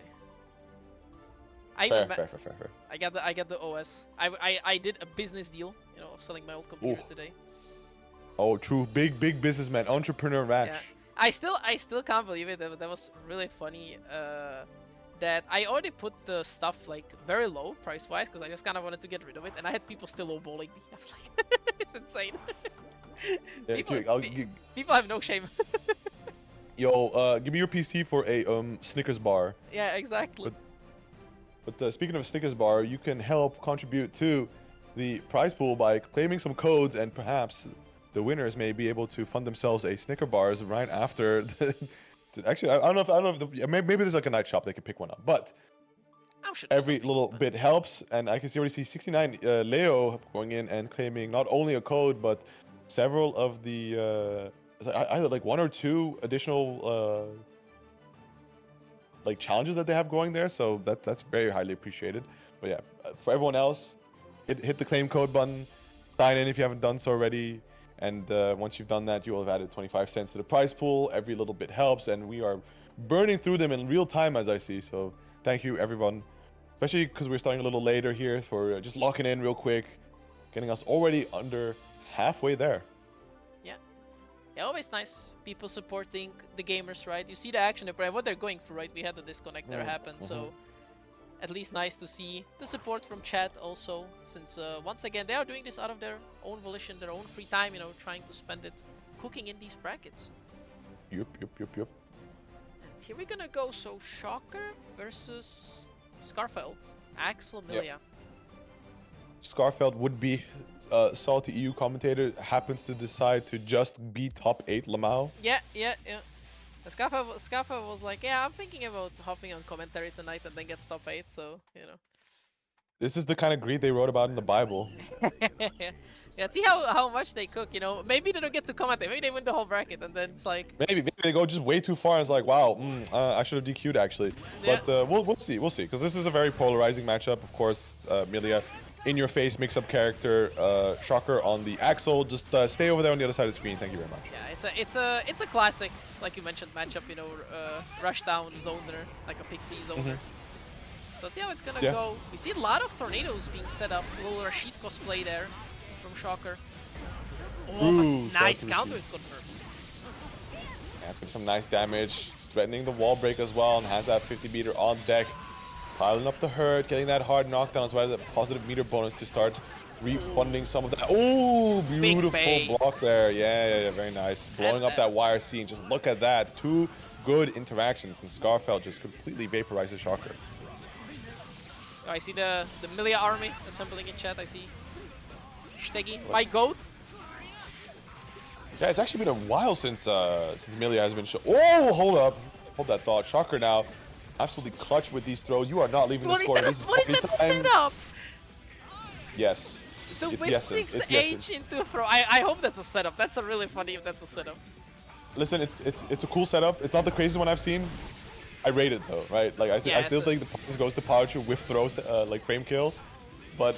Fair. I got the OS. I did a business deal, you know, of selling my old computer today. Oh, true. Big businessman, entrepreneur rash. Yeah. I still can't believe it. That was really funny. That I already put the stuff like very low price-wise because I just kind of wanted to get rid of it, and I had people still lowballing me. I was like, it's insane. Yeah, people have no shame. Yo, give me your PC for a Snickers bar. Yeah, exactly. But speaking of Snickers bar, you can help contribute to the prize pool by claiming some codes, and perhaps the winners may be able to fund themselves a Snicker bars right after. Actually, I don't know if maybe there's like a night shop they can pick one up, but every little bit helps. And I can already see 69 Leo going in and claiming not only a code but several of the either like 1 or 2 additional like challenges that they have going there. So that's very highly appreciated. But yeah, for everyone else, hit the claim code button, sign in if you haven't done so already. And once you've done that, you will have added 25 cents to the prize pool. Every little bit helps, and we are burning through them in real time, as I see. So thank you, everyone. Especially because we're starting a little later here for just locking in real quick, getting us already under halfway there. Yeah, always nice. People supporting the gamers, right? You see the action, what they're going through, right? We had the disconnect there happen, so at least nice to see the support from chat also, since once again they are doing this out of their own volition, their own free time, you know, trying to spend it cooking in these brackets. Yup. And here we're gonna go, so Shocker versus Skarfelt, Millia. Yep. Skarfelt would be SaltyEU commentator, happens to decide to just be top 8 Lamau. Yeah. Skarfelt was like, yeah, I'm thinking about hopping on commentary tonight and then get top 8, so, you know. This is the kind of greed they wrote about in the Bible. Yeah, see how much they cook, you know. Maybe they don't get to commentate, maybe they win the whole bracket, and then it's like... Maybe they go just way too far, and it's like, wow, I should have DQ'd, actually. Yeah. But we'll see, because this is a very polarizing matchup. Of course, Millia, in-your-face mix-up character, Shocker on the Axel. Just stay over there on the other side of the screen. Thank you very much. Yeah, it's a classic, like you mentioned, matchup. You know, rushdown zoner, like a pixie zoner. So let's see how it's gonna go. We see a lot of tornadoes being set up. A little Rashid cosplay there from Shocker. Oh, Ooh, but nice counter it's confirmed. Yeah, it's got some nice damage, threatening the wall break as well, and has that 50 meter on deck. Piling up the hurt, getting that hard knockdown as well as a positive meter bonus to start refunding some of that. Oh, beautiful block there. Yeah, very nice. Blowing up that wire scene. Just look at that. 2 good interactions, and Skarfelt just completely vaporizes Shocker. Oh, I see the Millia army assembling in chat. I see Steggy, my goat. Yeah, it's actually been a while since Millia has been shown. Oh, hold up. Hold that thought. Shocker now, absolutely clutch with these throws. You are not leaving the What is score. that? This is What is party that time. setup? Yes. The It's whip yesin. 6H into throw. I hope that's a setup. That's a really funny if that's a setup. Listen, it's a cool setup. It's not the craziest one I've seen. I rate it though, right? Like I still think the points goes to PataChu with throws, like frame kill, but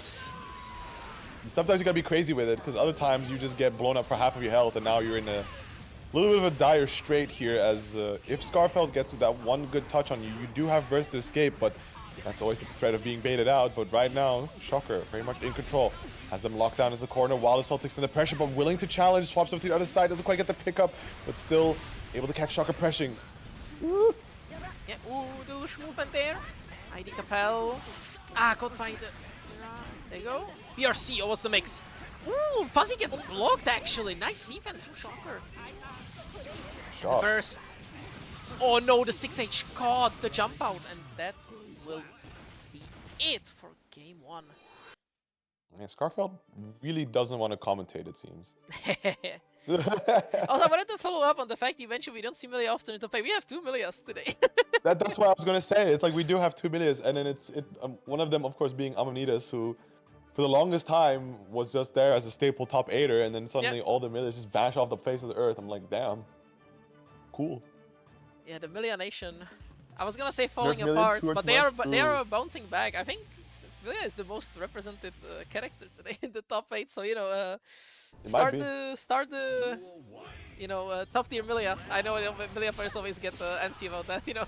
sometimes you gotta be crazy with it because other times you just get blown up for half of your health, and now you're in a little bit of a dire strait here. As if Skarfelt gets that one good touch on you, you do have burst to escape, but that's always the threat of being baited out. But right now, Shocker very much in control. Has them locked down into the corner while the Celtics in the pressure, but willing to challenge. Swaps over to the other side, doesn't quite get the pickup, but still able to catch Shocker pressing. Yeah, ooh, the Lush movement there. ID Capel. Ah, got by the... There you go. BRC, oh, what's the mix? Ooh, Fuzzy gets blocked actually. Nice defense from Shocker. Shot. Burst. Oh no, the 6H caught the jump out, and that will be it for game 1. Yeah, Skarfelt really doesn't want to commentate, it seems. Also, I wanted to follow up on the fact you mentioned we don't see Millia often in top 8. We have 2 Millias today. That's what I was gonna say. It's like we do have 2 Millias, and then one of them, of course, being Amanitas, who for the longest time was just there as a staple top 8er, and then suddenly all the Millias just vanish off the face of the earth. I'm like, damn, cool. Yeah, the Millia Nation. I was gonna say falling Millia, apart, but they are Ooh. bouncing back. I think Millia is the most represented character today in the top 8. So you know, start the top tier Millia. I know Millia players always get antsy about that, you know.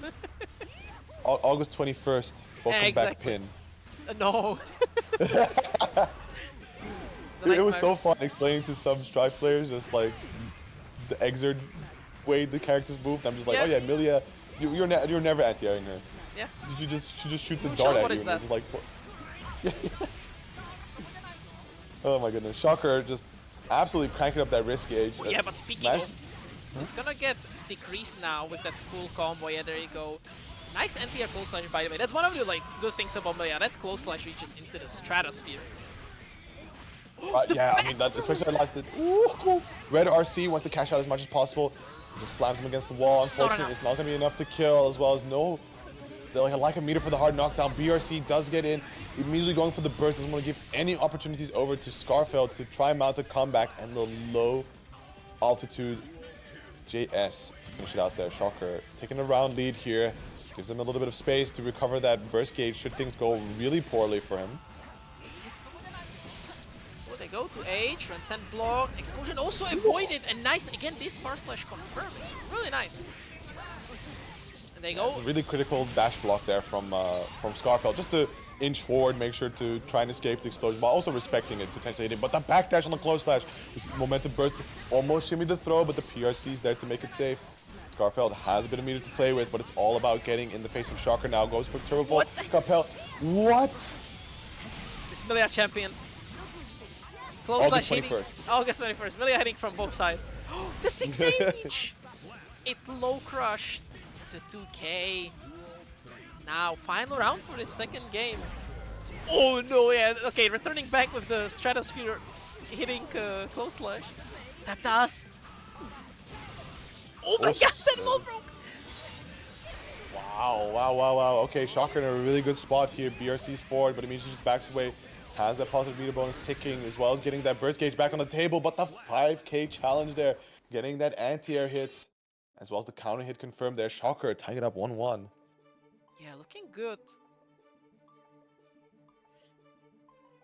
August 21st, welcome back pin. No. It was so fun explaining to some Strive players just like the Xrd way the characters moved. I'm just like, oh yeah, Millia, you're never anti-airing her. Yeah. She just shoots a dart at you. That? And like, oh my goodness, Shocker just absolutely cranking up that risk gauge. Oh, yeah, but speaking of, it's gonna get decreased now with that full combo. Yeah, there you go. Nice anti-air close slash, by the way. That's one of the good things about Millia. That close slash reaches into the stratosphere. Yeah, I mean, that's especially that last. Red RC wants to cash out as much as possible. Just slams him against the wall. Unfortunately, it's not going to be enough to kill, as well as they'll like a meter for the hard knockdown. BRC does get in, immediately going for the burst. Doesn't want to give any opportunities over to Skarfelt to try and mount a comeback, and the low altitude JS to finish it out there. Shocker taking a round lead here. Gives him a little bit of space to recover that burst gauge should things go really poorly for him. Oh, they go to H, Transcend block, explosion also avoided, and nice, again, this far slash confirm is really nice. And they go. It's a really critical dash block there from Skarfelt, just to inch forward, make sure to try and escape the explosion, while also respecting it, potentially hitting. But the backdash on the close slash, momentum burst, almost shimmy the throw, but the PRC is there to make it safe. Skarfelt has a bit of meter to play with, but it's all about getting in the face of Shocker now. Goes for Turbo Volt. Skarfelt. What? This Millia champion. Close slash hitting. August 21st. Millia hitting from both sides. The 6H! It low crushed to 2k. Now, final round for the second game. Oh no, yeah. Okay, returning back with the stratosphere hitting close slash. Tap dust. Oh my god, that wall broke! Wow. Okay, Shocker in a really good spot here. BRC's forward, but immediately just backs away. Has that positive meter bonus ticking, as well as getting that burst gauge back on the table, but the 5k challenge there. Getting that anti-air hit, as well as the counter hit confirmed there. Shocker tying it up 1-1. Yeah, looking good.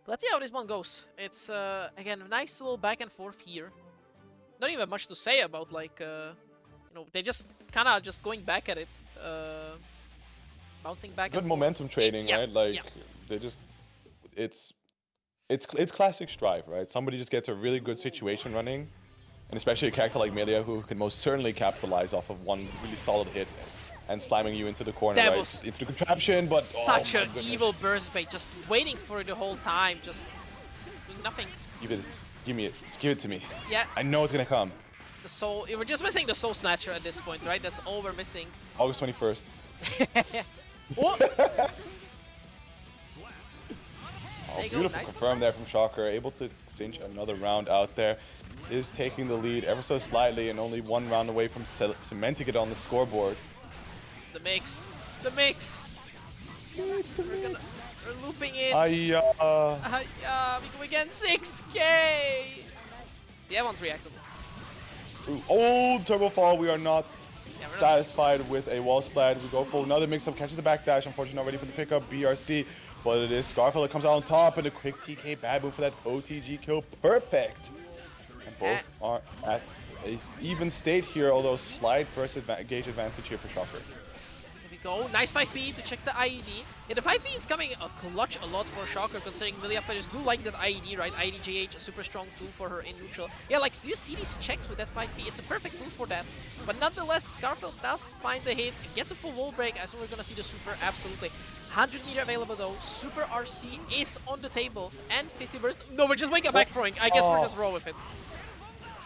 Let's see how this one goes. It's, again, a nice little back and forth here. Not even much to say about, like, they just kind of just going back at it, bouncing back. Good momentum trading, right? Like they just, it's classic Strive, right? Somebody just gets a really good situation running, and especially a character like Millia, who can most certainly capitalize off of one really solid hit and slamming you into the corner, that right? was into the contraption, but such an evil burst bait, just waiting for it the whole time, just doing nothing. Give me it. Just give it to me. Yeah. I know it's gonna come. The soul. We're just missing the soul snatcher at this point, right? That's all we're missing. August 21st. Oh! Beautiful nice confirm there from Shocker. Able to cinch another round out there. Is taking the lead ever so slightly and only one round away from cementing it on the scoreboard. the mix. The mix. We're looping it. We go again. 6K. See, everyone's reactable. Oh, turbo fall. We are not Yeah, satisfied with a wall splat. We go for another mix-up, catches the backdash. Unfortunately, not ready for the pickup. BRC, but it is Skarfelt that comes out on top, and a quick TK bad move for that OTG kill. Perfect. And both are at a even state here, although slight burst gauge advantage here for Shocker. There we go. Nice 5P to check the IED. Yeah, the 5P is coming a clutch a lot for Shocker, considering Millia players do like that IED, right? IED JH, a super strong tool for her in neutral. Yeah, like, do you see these checks with that 5P? It's a perfect tool for that. But nonetheless, Skarfelt does find the hit, gets a full wall break. I assume we're gonna see the super, absolutely. 100 meter available though. Super RC is on the table, and 50 burst. No, we're just wake up back throwing. I guess we're just roll with it.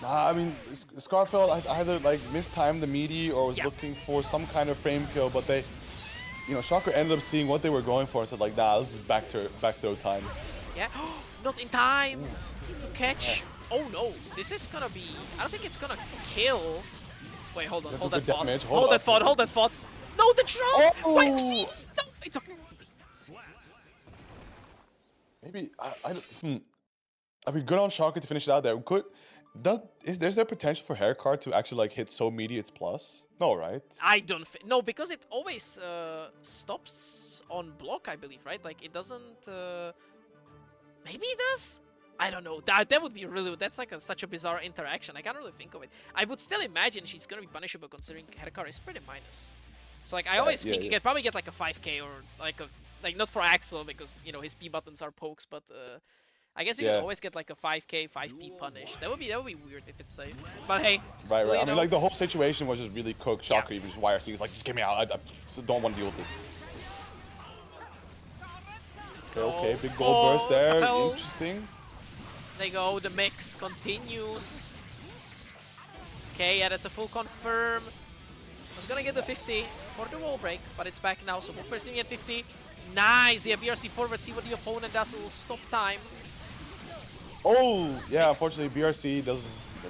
Nah, I mean, Skarfelt either like mistimed the meaty or was looking for some kind of frame kill, but they, you know, Shocker ended up seeing what they were going for and said like, nah, this is back throw time. Yeah, not in time to catch. Oh no, this is gonna be, I don't think it's gonna kill. Wait, hold on, hold that thought. Hold that thought, hold that thought. No, the drone! Oh. Wait, see? No, it's okay. Maybe, I mean, good on Shocker to finish it out there. Is there potential for Haircard to actually like hit so meaty it's plus? No, right? I don't no, because it always stops on block, I believe, right? Like it doesn't. Maybe it does. I don't know. That would be really. That's like such a bizarre interaction. I can't really think of it. I would still imagine she's gonna be punishable considering Haircard is pretty minus. So like I always think you could probably get like a 5K or like not for Axel because you know his P buttons are pokes, but. I guess you can always get like a 5K, 5P punish. That would be weird if it's safe. But hey, right. I mean, like the whole situation was just really cooked. Shocker even just YRC is like, just get me out. I don't want to deal with this. Okay, big gold burst there. Interesting. There you go. The mix continues. Okay, yeah, that's a full confirm. I'm gonna get the 50 for the wall break, but it's back now. So we're sitting at 50. Nice. Yeah, BRC forward. See what the opponent does. A little stop time. Oh, yeah, unfortunately BRC does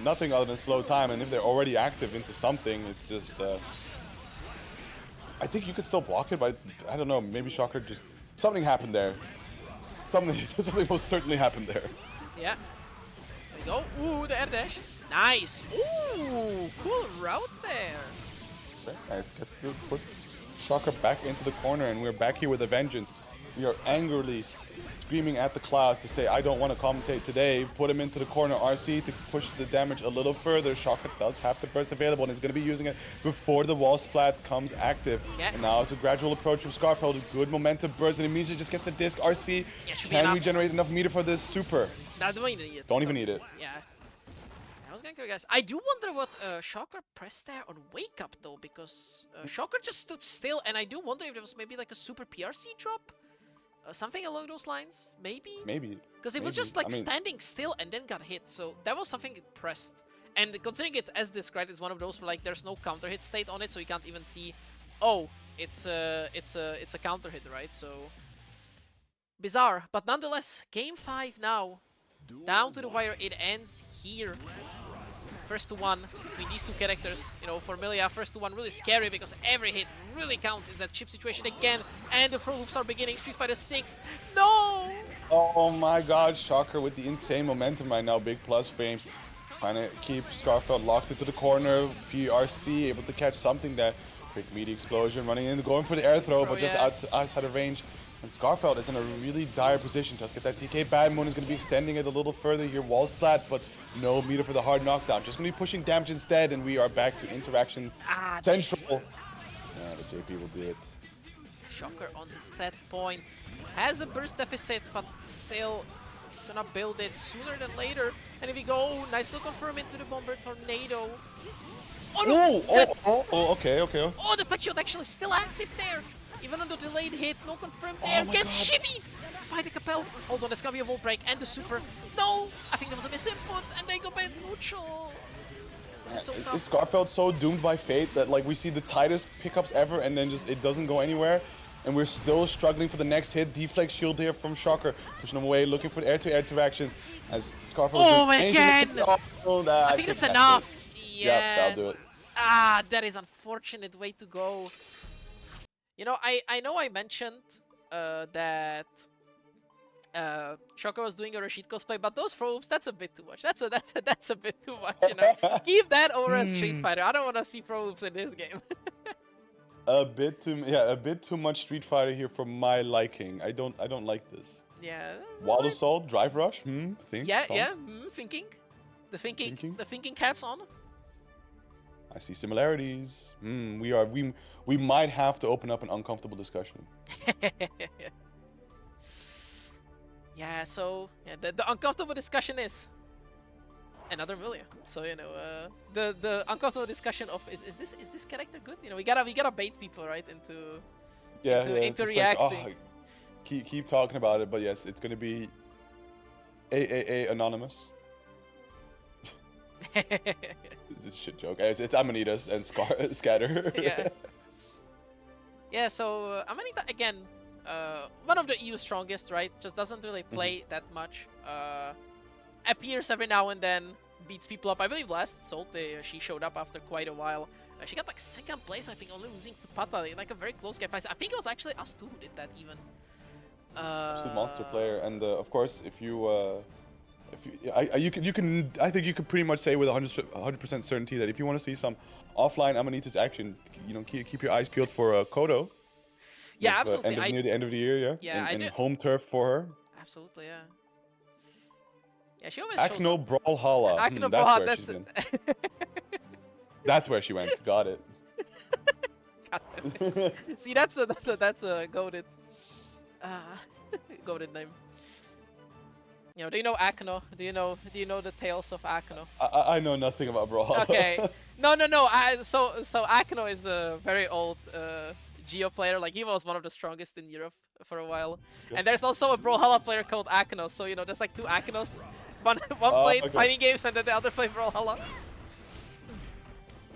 nothing other than slow time, and if they're already active into something, it's just, I think you could still block it, but I don't know, maybe Shocker just, something happened there. Something most certainly happened there. Yeah. There we go. Ooh, the air dash. Nice. Ooh, cool route there. Very nice. Puts Shocker back into the corner, and we're back here with a vengeance. We are angrily screaming at the clouds to say, I don't want to commentate today. Put him into the corner. RC to push the damage a little further. Shocker does have the burst available and is going to be using it before the wall splat comes active. Yeah. And now it's a gradual approach from Skarfelt. A good momentum burst and immediately just gets the disc. RC can regenerate enough meter for this super. No, don't even need it. Don't even need it. Yeah. I was going to guys. I do wonder what Shocker pressed there on wake up though, because Shocker just stood still, and I do wonder if there was maybe like a super PRC drop. Something along those lines, maybe? Maybe. Because it was just like standing still and then got hit, so that was something it pressed. And considering it's as described, it's one of those where like there's no counter hit state on it, so you can't even see, oh, it's a counter hit, right? So bizarre, but nonetheless, game 5 now, down to the wire. It ends here. First to one between these two characters. You know, for Millia, first to one really scary because every hit really counts in that Chipp situation again. And the throw loops are beginning. Street Fighter 6. No! Oh my god, Shocker with the insane momentum right now. Big plus frames. Trying to keep Skarfelt locked into the corner. PRC able to catch something there. Quick meaty explosion running in, going for the air throw, but just outside of range. And Skarfelt is in a really dire position. Just get that TK. Bad Moon is going to be extending it a little further here. Wall splat, but no meter for the hard knockdown. Just going to be pushing damage instead, and we are back to interaction central. Yeah, the JP will do it. Shocker on set point. Has a burst deficit, but still gonna build it sooner than later. And if we go, nice little confirm into the Bomber Tornado. Oh no! Okay. Oh, the pet shield actually still active there. Even on the delayed hit, no confirmed there. Gets shimmied by the Capel. Hold on, there's gonna be a wall break and the super. No! I think there was a misinput and they go back neutral. This is so tough. Is Skarfelt so doomed by fate that like we see the tightest pickups ever and then just it doesn't go anywhere? And we're still struggling for the next hit. Deflect shield here from Shocker. Pushing him away, looking for air-to-air interactions as Skarfelt. Oh, again! I think that's enough. Yeah, that'll do it. Ah, that is unfortunate way to go. You know, I know I mentioned that Shocker was doing a Rashid cosplay, but those throws, that's a bit too much. That's a bit too much, you know. Keep that over as Street Fighter. I don't want to see throws in this game. A bit too much Street Fighter here for my liking. I don't like this. Yeah. Wild Assault, Drive Rush, think. Yeah, Tom? yeah. Thinking. The thinking caps on. I see similarities. We might have to open up an uncomfortable discussion. Yeah, so yeah, the uncomfortable discussion is another Millia. So you know, the uncomfortable discussion of is this character good? You know, we gotta bait people right into into reacting. Like, keep talking about it, but yes, it's gonna be a anonymous. This shit joke. It's Amanitas and Scatter. Yeah. Yeah. So Amanita again, one of the EU strongest, right? Just doesn't really play that much. Appears every now and then, beats people up. I believe last Salty, she showed up after quite a while. She got like second place, I think, only losing to Pata in like a very close game. I think it was actually us two who did that even. Absolute monster player, and of course, if you I think you can pretty much say with 100% certainty that if you want to see some offline Amanitas action, you know, keep your eyes peeled for Kodo. Yeah, with, absolutely. Near the end of the year, yeah. Yeah, and home turf for her. Absolutely, yeah. Yeah, she always shows Acno up. Brawlhalla. Acno Brawlhalla, that's where it. she's been. That's where she went. Got it. See, that's a goated, goated name. You know, do you know Acno? Do you know the tales of Acno? I know nothing about Brawlhalla. Okay. No. So Acno is a very old Geo player. Like, he was one of the strongest in Europe for a while. Yeah. And there's also a Brawlhalla player called Acno. So, you know, there's like two Acnos. One played fighting games and then the other played Brawlhalla.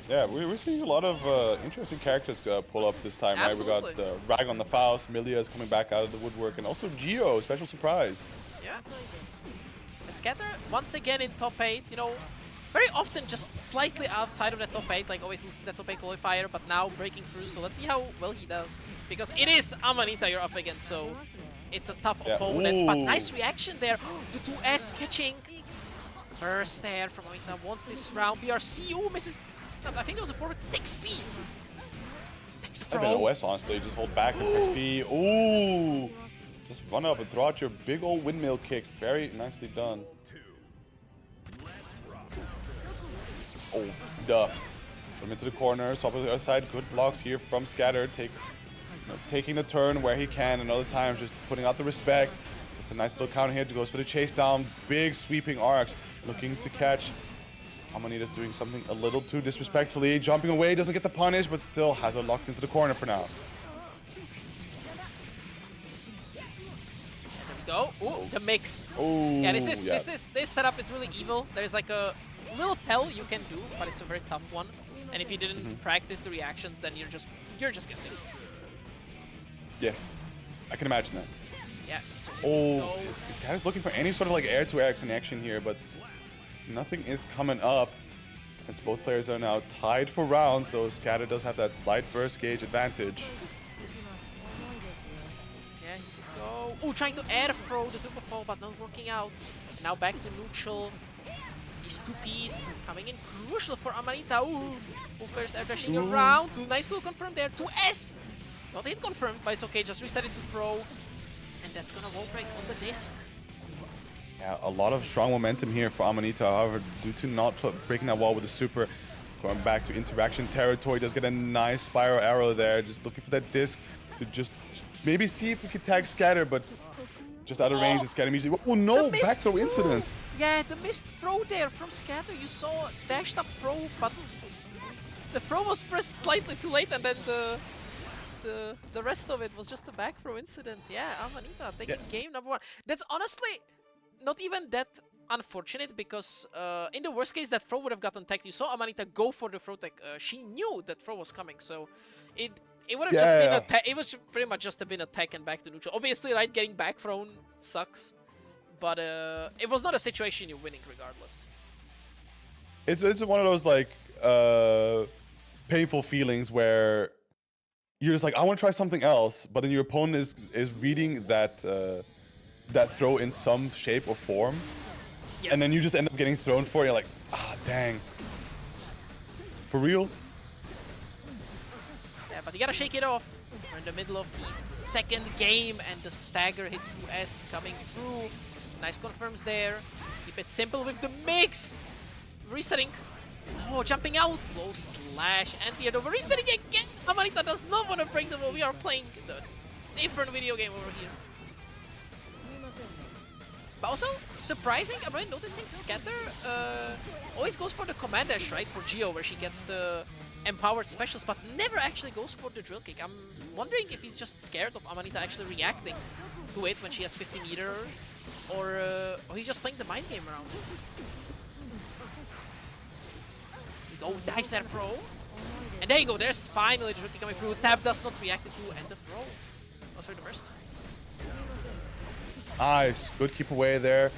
Yeah, we're seeing a lot of interesting characters pull up this time, Absolutely. right? We got Rag on the Faust, Millia is coming back out of the woodwork, and also Geo, special surprise. Yeah. Scatter, once again in top 8, you know, very often just slightly outside of the top 8, like always loses that top 8 qualifier, but now breaking through, so let's see how well he does. Because it is Amanita you're up against, so it's a tough opponent, but nice reaction there. The 2S catching. Burst there from Amanita, wants this round. BRC, misses. I think it was a forward 6B. Takes the throw. OS, honestly, just hold back and press B. Ooh! Just run up and throw out your big old windmill kick. Very nicely done. Oh, duffed. Put him into the corner, swap to the other side. Good blocks here from Scatter. Taking the turn where he can, and other times just putting out the respect. It's a nice little counter hit. Goes for the chase down. Big sweeping arcs. Looking to catch. Amanita's doing something a little too disrespectfully. Jumping away, doesn't get the punish, but still has her locked into the corner for now. Go. Ooh, the mix. Ooh, yeah, this setup is really evil. There's like a little tell you can do, but it's a very tough one. And if you didn't practice the reactions, then you're just guessing. Yes, I can imagine that. Yeah. So this guy's looking for any sort of like air-to-air connection here, but nothing is coming up. As both players are now tied for rounds, though Scatter does have that slight burst gauge advantage. Oh, trying to air throw the super fall, but not working out. Now back to neutral. These 2Ps coming in crucial for Amanita. Ooh, both players air dashing around. Nice little confirm there. 2S. Not hit confirmed, but it's okay. Just reset it to throw. And that's gonna wall break on the disc. Yeah, a lot of strong momentum here for Amanita. However, due to not breaking that wall with the super, going back to interaction territory, does get a nice spiral arrow there. Just looking for that disc to just maybe see if we could tag Scatter, but just out of range, and Scatter immediately. Oh no, back throw incident. Yeah, the missed throw there from Scatter. You saw dashed up throw, but the throw was pressed slightly too late, and then the rest of it was just a back throw incident. Yeah, Amanita taking game number 1. That's honestly not even that unfortunate, because in the worst case that throw would have gotten tagged. You saw Amanita go for the throw tag. She knew that throw was coming, so it would have just been a it was pretty much just been a Tekken back to neutral. Obviously, right, getting back thrown sucks, but it was not a situation you're winning regardless. It's one of those like painful feelings where you're just like, I want to try something else, but then your opponent is reading that that throw in some shape or form, Yep. and then you just end up getting thrown for it. You're like, ah, dang. For real? Yeah, but you gotta shake it off. We're in the middle of the second game, and the stagger hit 2S coming through. Nice confirms there. Keep it simple with the mix. Resetting. Oh, jumping out. Close slash. Anti-air over. Resetting again. Amanita does not want to break the wall. We are playing the different video game over here. But also, surprising, I'm really noticing Scatter always goes for the command dash, right? For Geo, where she gets the empowered specials, but never actually goes for the drill kick. I'm wondering if he's just scared of Amanita actually reacting to it when she has 50 meter, or he's just playing the mind game around it. We go, nice air throw. And there you go, there's finally the drill kick coming through. Tab does not react to, and the throw. Oh, sorry, the burst. Nice, good keep away there.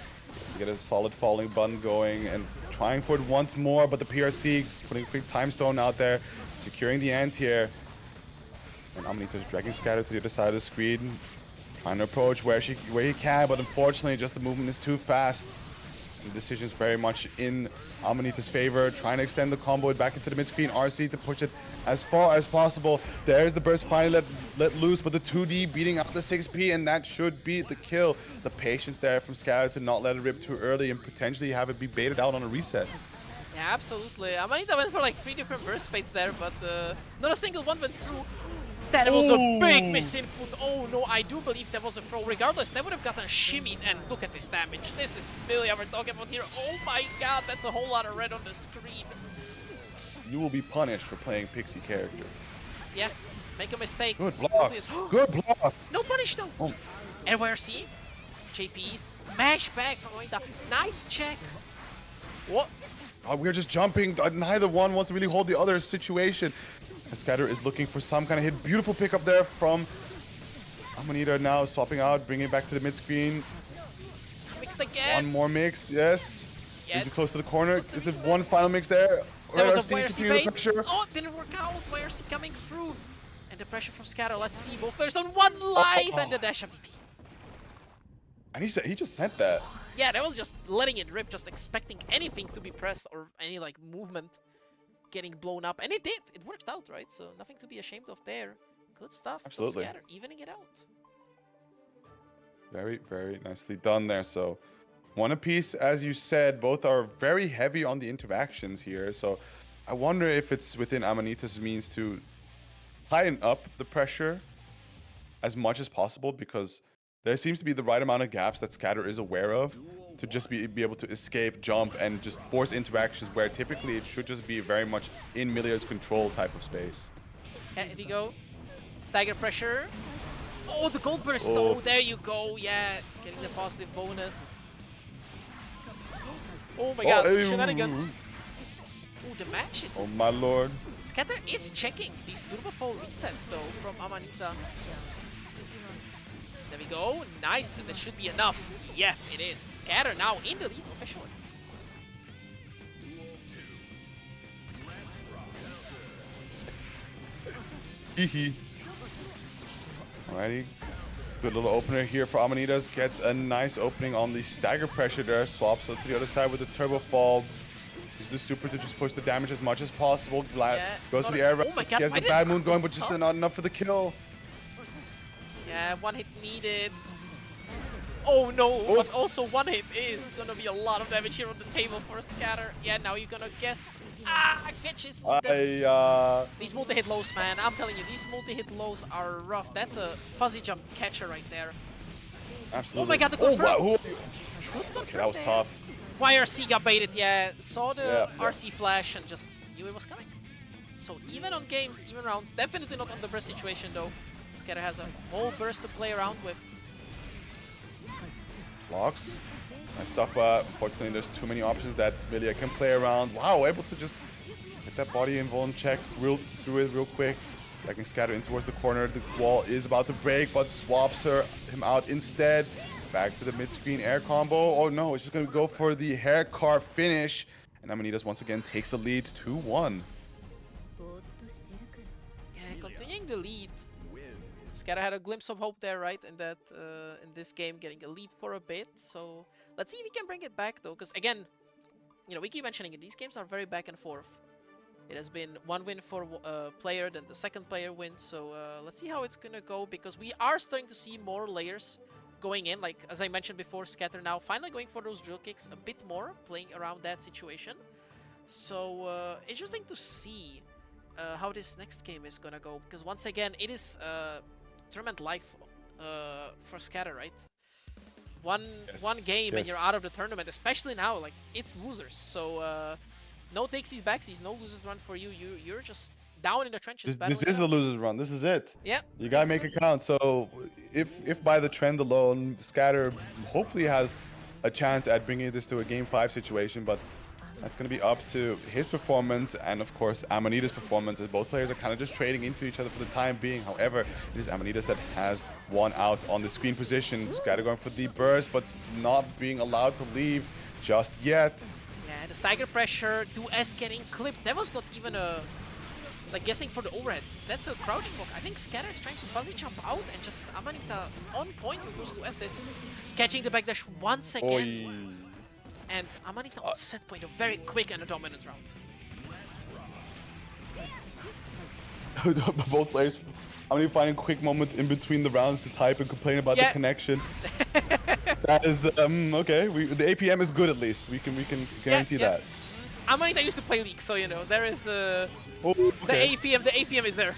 You get a solid falling button going and trying for it once more, but the PRC putting a quick time stone out there, securing the anti-air. And Amanita's dragging Scatter to the other side of the screen, trying to approach where he can, but unfortunately just the movement is too fast. The decision's very much in Amanita's favor, trying to extend the combo back into the mid-screen. RC to push it as far as possible. There's the burst finally let loose, but the 2D beating out the 6P, and that should be the kill. The patience there from Scatter to not let it rip too early and potentially have it be baited out on a reset. Yeah, absolutely. Amanita went for like 3 different burst baits there, but not a single one went through. That was a big misinput. Oh no, I do believe that was a throw. Regardless, they would have gotten shimmied, and look at this damage. This is Millia we're talking about here. Oh my god, that's a whole lot of red on the screen. You will be punished for playing Pixie character. Yeah, make a mistake. Good blocks. Good blocks. No punish though. Oh. RYRC, JP's, mash back from Amanita. Nice check. What? We're just jumping. Neither one wants to really hold the other situation. Scatter is looking for some kind of hit. Beautiful pickup there from Amanita now swapping out, bringing it back to the mid-screen. Mixed again. One more mix, yes. Yeah. Is it close to the corner? Is it one final mix there? There was a continue YRC the pressure. bait. Oh, it didn't work out. YRC coming through. And the pressure from Scatter. Let's see. Both players on one life and the dash of DP. And he just sent that. Yeah, that was just letting it rip, just expecting anything to be pressed or any like movement getting blown up. And it did. It worked out, right? So nothing to be ashamed of there. Good stuff. Absolutely. Scatter, evening it out. Very, very nicely done there. So one apiece, as you said, both are very heavy on the interactions here. So I wonder if it's within Amanita's means to tighten up the pressure as much as possible, because there seems to be the right amount of gaps that Scatter is aware of to just be able to escape, jump, and just force interactions where typically it should just be very much in Millia's control type of space. Yeah, here we go. Stagger pressure. Oh, the gold burst. Oh, there you go. Yeah, getting the positive bonus. Oh my god, shenanigans. Oh, the match is... Oh my lord. Scatter is checking these turbo fall resets though from Amanita. There we go. Nice, and that should be enough. Yeah, it is. Scatter now in the lead officially. Hehe. Alrighty. Good little opener here for Amanitas. Gets a nice opening on the stagger pressure there. Swaps it to the other side with the turbo fall. Uses the super to just push the damage as much as possible. Goes to the air. Oh my god, he has the bad moon going, but just not enough for the kill. Yeah, one hit needed. Oh no, but also one hit is gonna be a lot of damage here on the table for Scatter. Yeah, now you're gonna guess. Ah, catches. These multi-hit lows, man. I'm telling you, these multi-hit lows are rough. That's a fuzzy jump catcher right there. Absolutely. Oh my god, the confirm. Wow. Okay, that was tough. YRC got baited, yeah. Saw the RC flash and just knew it was coming. So even on games, even rounds, definitely not on the burst situation though. Scatter has a whole burst to play around with. Blocks. Nice stuff, but unfortunately there's too many options that Millia can play around. Wow, able to just get that body and Voln check through it real quick. Dragging Scatter in towards the corner. The wall is about to break, but swaps him out instead. Back to the mid-screen air combo. Oh no, it's just gonna go for the hair car finish. And Amanitas once again takes the lead 2-1. Yeah, continuing taking the lead. Scatter had a glimpse of hope there, right? In that, in this game, getting a lead for a bit. So let's see if we can bring it back, though. Because again, you know, we keep mentioning it. These games are very back and forth. It has been one win for a player, then the second player wins. So let's see how it's gonna go, because we are starting to see more layers going in. Like, as I mentioned before, Scatter now finally going for those drill kicks a bit more, playing around that situation. So interesting to see how this next game is gonna go, because once again, it is tournament life for Scatter, right? One game and you're out of the tournament, especially now. Like, it's losers. So no takesies backsies, no losers run for you. You're just down in the trenches. This is a losers run. This is it. Yeah, you gotta make it count. So if by the trend alone, Scatter hopefully has a chance at bringing this to a game 5 situation, but that's going to be up to his performance and, of course, Amanitas' performance, as both players are kind of just trading into each other for the time being. However, it is Amanitas that has won out on the screen position. Scatter going for the burst, but not being allowed to leave just yet. Yeah, the stagger pressure, 2S getting clipped. That was not even a... like, guessing for the overhead. That's a crouch block. I think Scatter is trying to fuzzy jump out, and just Amanita on point with those 2Ss. Catching the backdash once again. Oy. And Amanita on set point, a very quick and a dominant round. Both players, Amanita finding a quick moment in between the rounds to type and complain about the connection. That is okay. The APM is good, at least. We can guarantee that. Amanita used to play League, so you know there is the APM. The APM is there.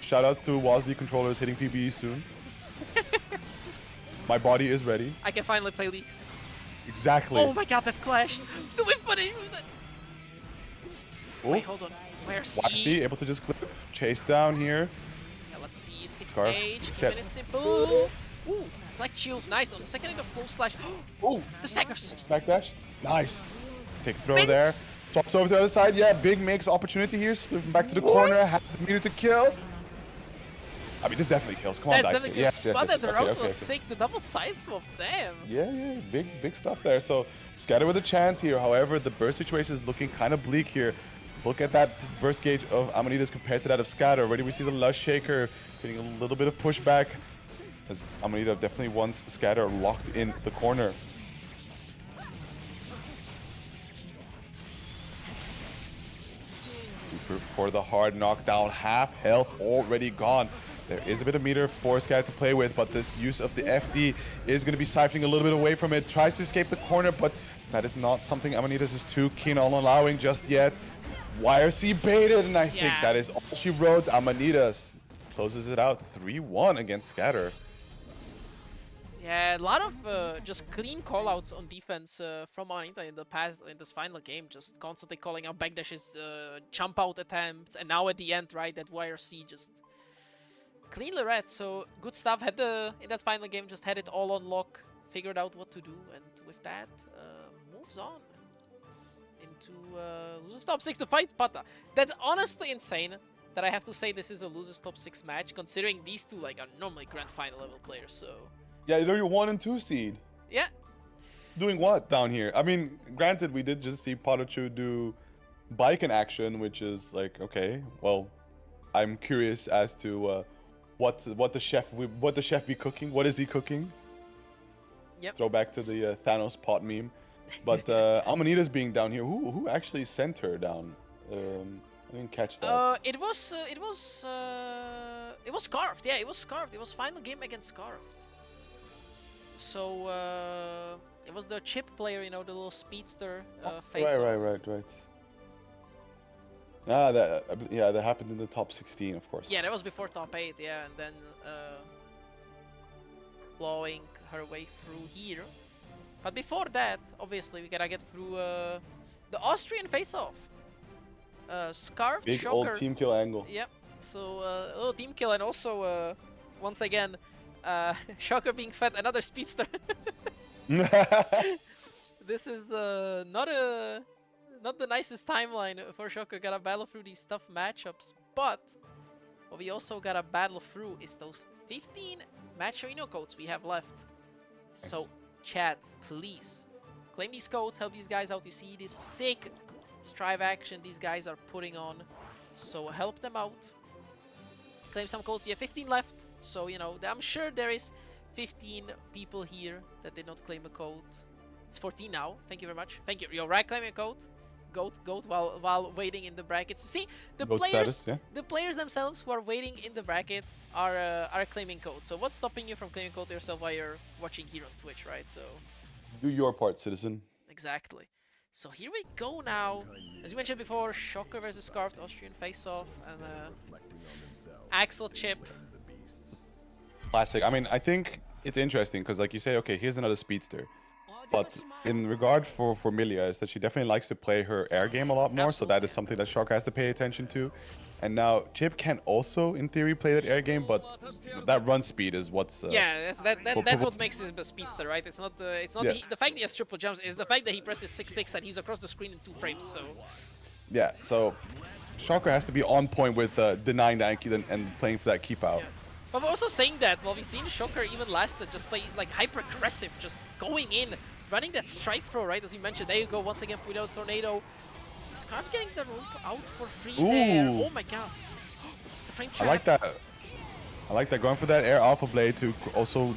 Shoutouts to WASD controllers hitting PBE soon. My body is ready. I can finally play League. Exactly. Oh my god, that clashed! The whip punish! Wait, hold on. Where C? YC able to just clip, chase down here. Yeah, let's see. 6 stage, keeping it simple. Ooh, flex shield, nice. On the second hit of flow slash. Oh, the staggers. Backdash, nice. Take throw there. Swaps over to the other side. Yeah, big makes opportunity here. Flipping back to the corner. Has the meter to kill. I mean, this definitely kills. Come on, Dice. Yes. But the round was sick. The double side swap, damn. Yeah, big stuff there. So Scatter with a chance here. However, the burst situation is looking kind of bleak here. Look at that burst gauge of Amanitas compared to that of Scatter. Already we see the Lush Shaker getting a little bit of pushback, as Amanita definitely wants Scatter locked in the corner. Super for the hard knockdown. Half health already gone. There is a bit of meter for Scatter to play with, but this use of the FD is going to be siphoning a little bit away from it. Tries to escape the corner, but that is not something Amanitas is too keen on allowing just yet. YRC baited, and I think that is all she wrote. Amanitas closes it out 3-1 against Scatter. Yeah, a lot of just clean callouts on defense from Amanita in the past, in this final game. Just constantly calling out backdashes, jump out attempts, and now at the end, right, that YRC just clean Lorette. So good stuff. Had in that final game, just had it all on lock, figured out what to do, and with that, moves on into losers top 6 to fight Pata. That's honestly insane that I have to say this is a losers top 6 match, considering these two like are normally grand final level players. So yeah, they're your 1 and 2 seed. Yeah. Doing what down here? I mean, granted, we did just see PataChu do Baiken action, which is like, okay, well, I'm curious as to what the chef be cooking. What is he cooking? Yep. Throwback to the Thanos pot meme. But Amanita's being down here. Who actually sent her down? I didn't catch that. It was Skarfelt. Yeah, it was Skarfelt. It was final game against Skarfelt. So it was the Chipp player, you know, the little speedster face. Right. Ah, that happened in the top 16, of course. Yeah, that was before top 8. Yeah, and then clawing her way through here. But before that, obviously, we gotta get through the Austrian face-off. Skarfelt, big Shocker. Old team kill angle. Yep. So a little team kill, and also once again, Shocker being fed another speedster. This is not the nicest timeline for Shocker. Gotta battle through these tough matchups, but what we also gotta battle through is those 15 match arena codes we have left. So chat, please claim these codes, help these guys out. You see this sick strive action these guys are putting on, so help them out. Claim some codes. You have 15 left, so you know I'm sure there is 15 people here that did not claim a code. It's 14 now. Thank you very much. Thank you. You're right, claiming a code. Goat while waiting in the brackets. See, the Goat players status, yeah. the players themselves who are waiting in the bracket are claiming code. So what's stopping you from claiming code yourself while you're watching here on Twitch, right? So Do your part, citizen. exactly. So here we go now. As you mentioned before, Shocker versus Skarfelt, Austrian face-off, and Axel Chipp. Classic. I mean, I think it's interesting because, like you say, okay, here's another speedster. But in regard for Millia is that she definitely likes to play her air game a lot more, so that is something that Shocker has to pay attention to. And now Chipp can also, in theory, play that air game, but that run speed is what's yeah, that's what makes him a speedster, right? It's not Yeah. the fact that he has triple jumps, is the fact that he presses 6-6 and he's across the screen in 2 frames. So yeah, so Shocker has to be on point with denying that and playing for that keep out. yeah. But we're also saying that, well, we've seen Shocker even last just play like hyper-aggressive, just going in, running that strike throw, right? As we mentioned, there you go, once again, without Tornado. Skarf getting the rope out for free there. Oh my god. The frame trap. I like that. I like that, going for that air alpha blade to also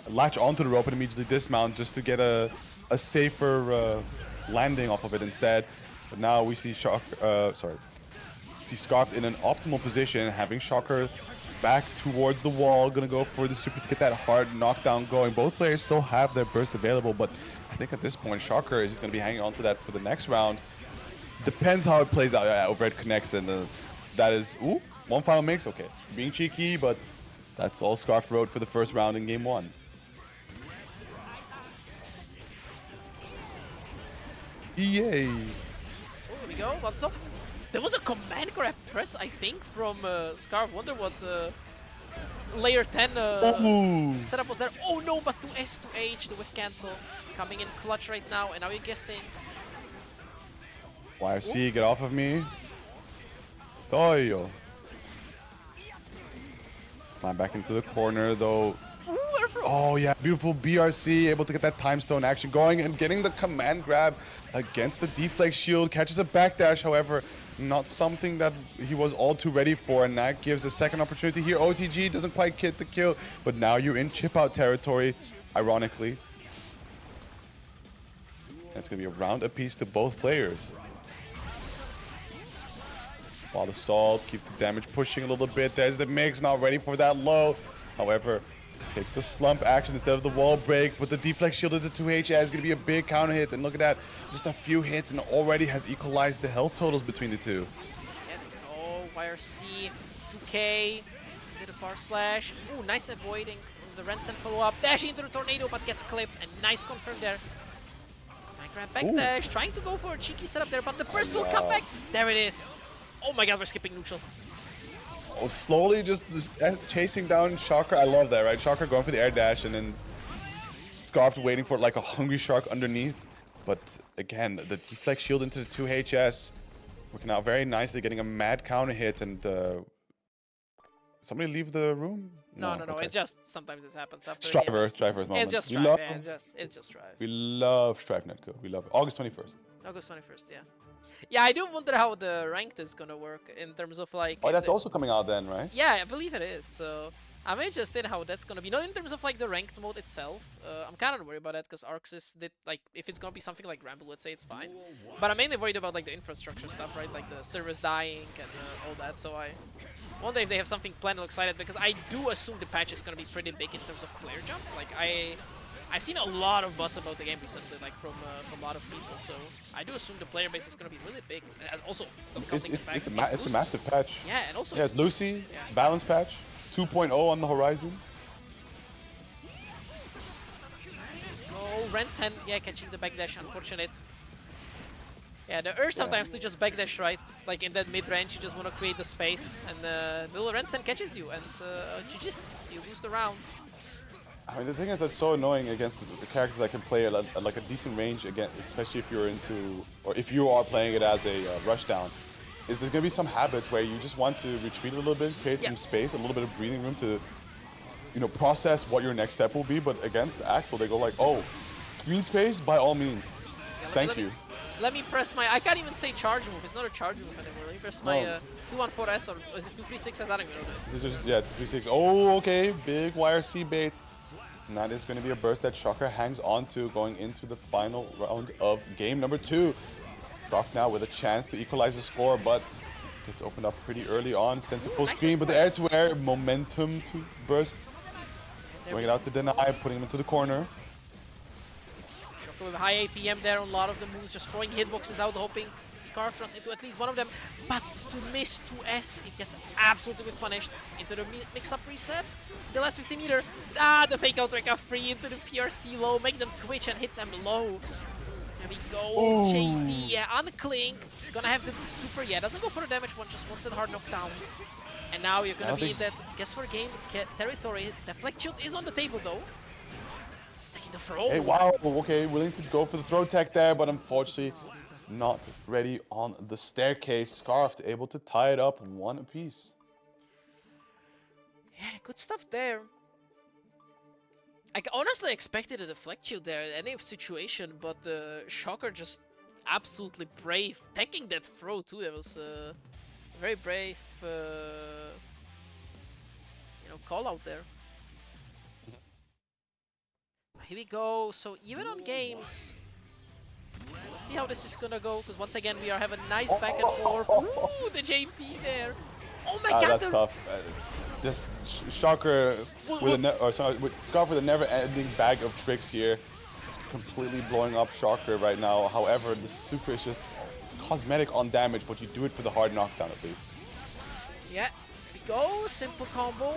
latch onto the rope and immediately dismount just to get a safer landing off of it instead. But now we see Skarf in an optimal position, having Shocker back towards the wall, gonna go for the super to get that hard knockdown going. Both players still have their burst available, but I think at this point Shocker is just gonna be hanging on to that for the next round. Depends how it plays out. Yeah, overhead connects, and that is one final mix. Okay, being cheeky, but that's all Skarf wrote for the first round in game 1. EA. Oh, here we go. What's up? There was a command grab press, I think, from Skarf. Wonder what layer 10 setup was there. Oh no, but to S to H, the whiff cancel coming in clutch right now. And now you're guessing. YFC, get off of me. Toyo. Climb back into the corner though. Oh yeah, beautiful BRC, able to get that time stone action going and getting the command grab against the deflect shield. Catches a backdash, however, not something that he was all too ready for, and that gives a second opportunity here. OTG doesn't quite get the kill, but now you're in chip out territory, ironically. It's gonna be a round apiece to both players. While the Salt keep the damage pushing a little bit. There's the mix, not ready for that low. However, takes the slump action instead of the wall break, but the deflect shield into 2HS is going to be a big counter hit. And look at that, just a few hits and already has equalized the health totals between the two. Yeah, oh, YRC, 2K, did a far slash. Ooh, nice avoiding the Rensen follow-up. Dashing into the tornado, but gets clipped. And nice confirm there. Grab backdash, trying to go for a cheeky setup there, but the burst will come back. There it is. Oh my god, we're skipping neutral. Oh, slowly just chasing down Shocker. I love that, right? Shocker going for the air dash and then Skarf waiting for like a hungry shark underneath. But again, the deflect shield into the 2HS working out very nicely, getting a mad counter hit. And somebody leave the room? No. Okay. It's just sometimes this happens after. Striver's moment. It's just Strive. Yeah, it's just Strive. We love Strive Netcode. We love it. August 21st. August 21st, yeah. Yeah, I do wonder how the ranked is gonna work in terms of like. Oh, that's also coming out then, right? Yeah, I believe it is. So I'm interested in how that's gonna be. Not in terms of like the ranked mode itself. I'm kind of worried about that because Arxis did like if it's gonna be something like Ramble, let's say it's fine. But I'm mainly worried about like the infrastructure stuff, right? Like the servers dying and all that. So I wonder if they have something planned. I'm excited because I do assume the patch is gonna be pretty big in terms of player jump. Like I've seen a lot of buzz about the game recently, like from a lot of people. So I do assume the player base is going to be really big. And also, it's a massive patch. Yeah, and also it's Lucy, balance patch, 2.0 on the horizon. Oh, Rensen, yeah, catching the backdash, unfortunate. Yeah, the urge sometimes to just backdash, right? Like in that mid-range, you just want to create the space, and little Rensen catches you, and GG's, you lose the round. I mean, the thing is that's so annoying against the characters that can play at like a decent range, again, especially if you're into, or if you are playing it as a rushdown, is there's going to be some habits where you just want to retreat a little bit, create some space, a little bit of breathing room to, you know, process what your next step will be. But against Axel, they go like, oh, green space, by all means. Yeah, Thank you. Let me press my... I can't even say charge move. It's not a charge move anymore. Let me press my 214S or is it 236? I don't even know that. This is just, yeah, 236. Oh, okay. Big YRC bait. And that is going to be a burst that Shocker hangs on to going into the final round of game number 2. Skarf now with a chance to equalize the score, but gets opened up pretty early on. Sent to full screen, but the air-to-air momentum to burst. Going it out to deny, putting him into the corner. Shocker with high APM there on a lot of the moves, just throwing hitboxes out, hoping Skarf runs into at least one of them. But to miss 2S, it gets absolutely punished. Into the mix-up reset. Still has 50 meter. Ah, the fake out Rekka free into the PRC low, make them twitch and hit them low. There we go. Ooh. JD, yeah, unclink. Gonna have the super, yeah, doesn't go for the damage one, just wants that hard knockdown. And now you're gonna be in that guess for game territory. The Flex Shield is on the table though. Taking the throw. Hey, wow, okay, willing to go for the throw tech there, but unfortunately not ready on the staircase. Skarf able to tie it up 1 apiece. Yeah, good stuff there. I honestly expected a deflect shield there in any situation, but Shocker just absolutely brave. Taking that throw too, that was very brave, you know, call out there. Here we go. So even on games, let's see how this is gonna go. Because once again, we are having a nice back and forth. Ooh, the JP there. Oh my god, that's tough. Just Shocker with Skarf with a never-ending bag of tricks here, just completely blowing up Shocker right now. However, the super is just cosmetic on damage, but you do it for the hard knockdown at least. Yeah, here we go. Simple combo.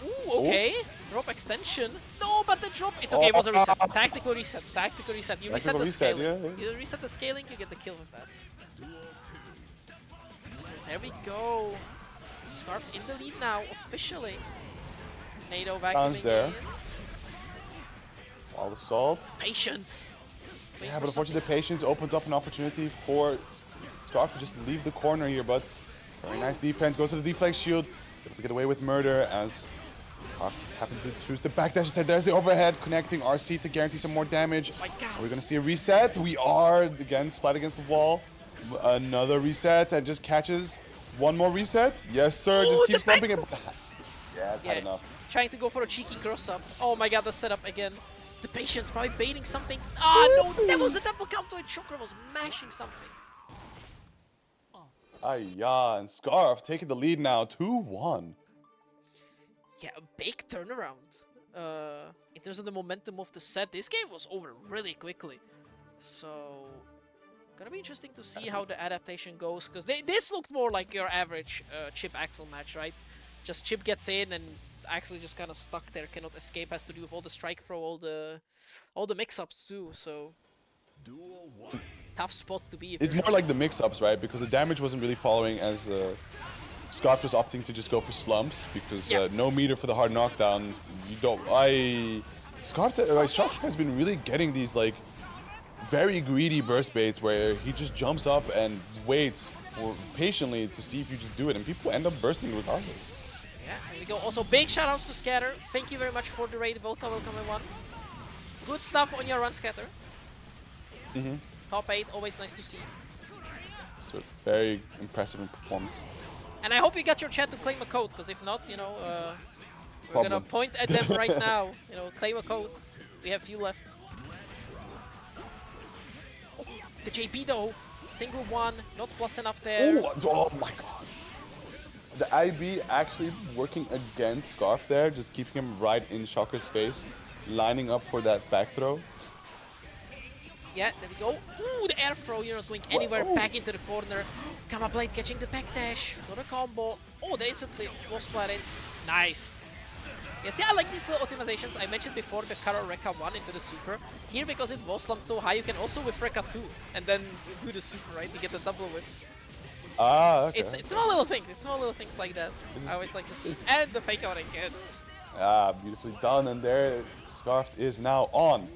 Ooh, okay. Drop extension. No, but the drop. It's okay. It was a reset. Tactical reset. Tactical reset. You reset the scaling. Yeah. You reset the scaling. You get the kill with that. So there we go. Skarf in the lead now, officially. NATO vacuuming there. in. All assault. Patience. Yeah, but unfortunately the patience opens up an opportunity for Skarf to just leave the corner here, but very nice defense. Goes to the deflect shield. Able to get away with murder as Skarf just happened to choose the backdash instead. There's the overhead, connecting RC to guarantee some more damage. Oh my god. Are we going to see a reset? We are, again, splat against the wall. Another reset and just catches. One more reset? Yes, sir. Just keep slumping it. Yeah, it's had enough. Trying to go for a cheeky cross-up. Oh my god, the setup again. The patience probably baiting something. Ah, no, that was the double counter. Shocker was mashing something. Yeah, and Skarf taking the lead now, 2-1. Yeah, a big turnaround. In terms of the momentum of the set, this game was over really quickly. So, gonna be interesting to see how the adaptation goes, because this looked more like your average Chipp Axel match, right? Just Chipp gets in and Axel just kind of stuck there, cannot escape, has to do with all the strike throw, all the mix-ups too. So tough spot to be. It's more like the mix-ups, right? Because the damage wasn't really following as Skarf was opting to just go for slumps because no meter for the hard knockdowns. You don't. Skarf has been really getting these like very greedy burst baits where he just jumps up and waits for patiently to see if you just do it, and people end up bursting regardless. Yeah, here we go. Also, big shoutouts to Scatter. Thank you very much for the raid. Welcome, everyone. Good stuff on your run, Scatter. Top 8, always nice to see. So very impressive in performance. And I hope you got your chat to claim a code, because if not, you know, we're gonna point at them right now. You know, claim a code. We have few left. Oh, the JP though, single one, not plus enough there. Oh my god. The a.b.a actually working against Skarf there, just keeping him right in Shocker's face, lining up for that back throw. Yeah, there we go. Ooh, the air throw, you're not going anywhere, back into the corner. Gamma Blade catching the backdash, not a combo. Oh, they instantly was splatted. Nice. Yes, yeah, I like these little optimizations. I mentioned before the Karo Rekka 1 into the super. Here, because it was slumped so high, you can also with Rekka 2 and then do the super, right? You get the double whip. Ah, okay. It's small little things. It's small little things like that. I always like to see. And the fake out again. Ah, beautifully done. And there, Skarf is now on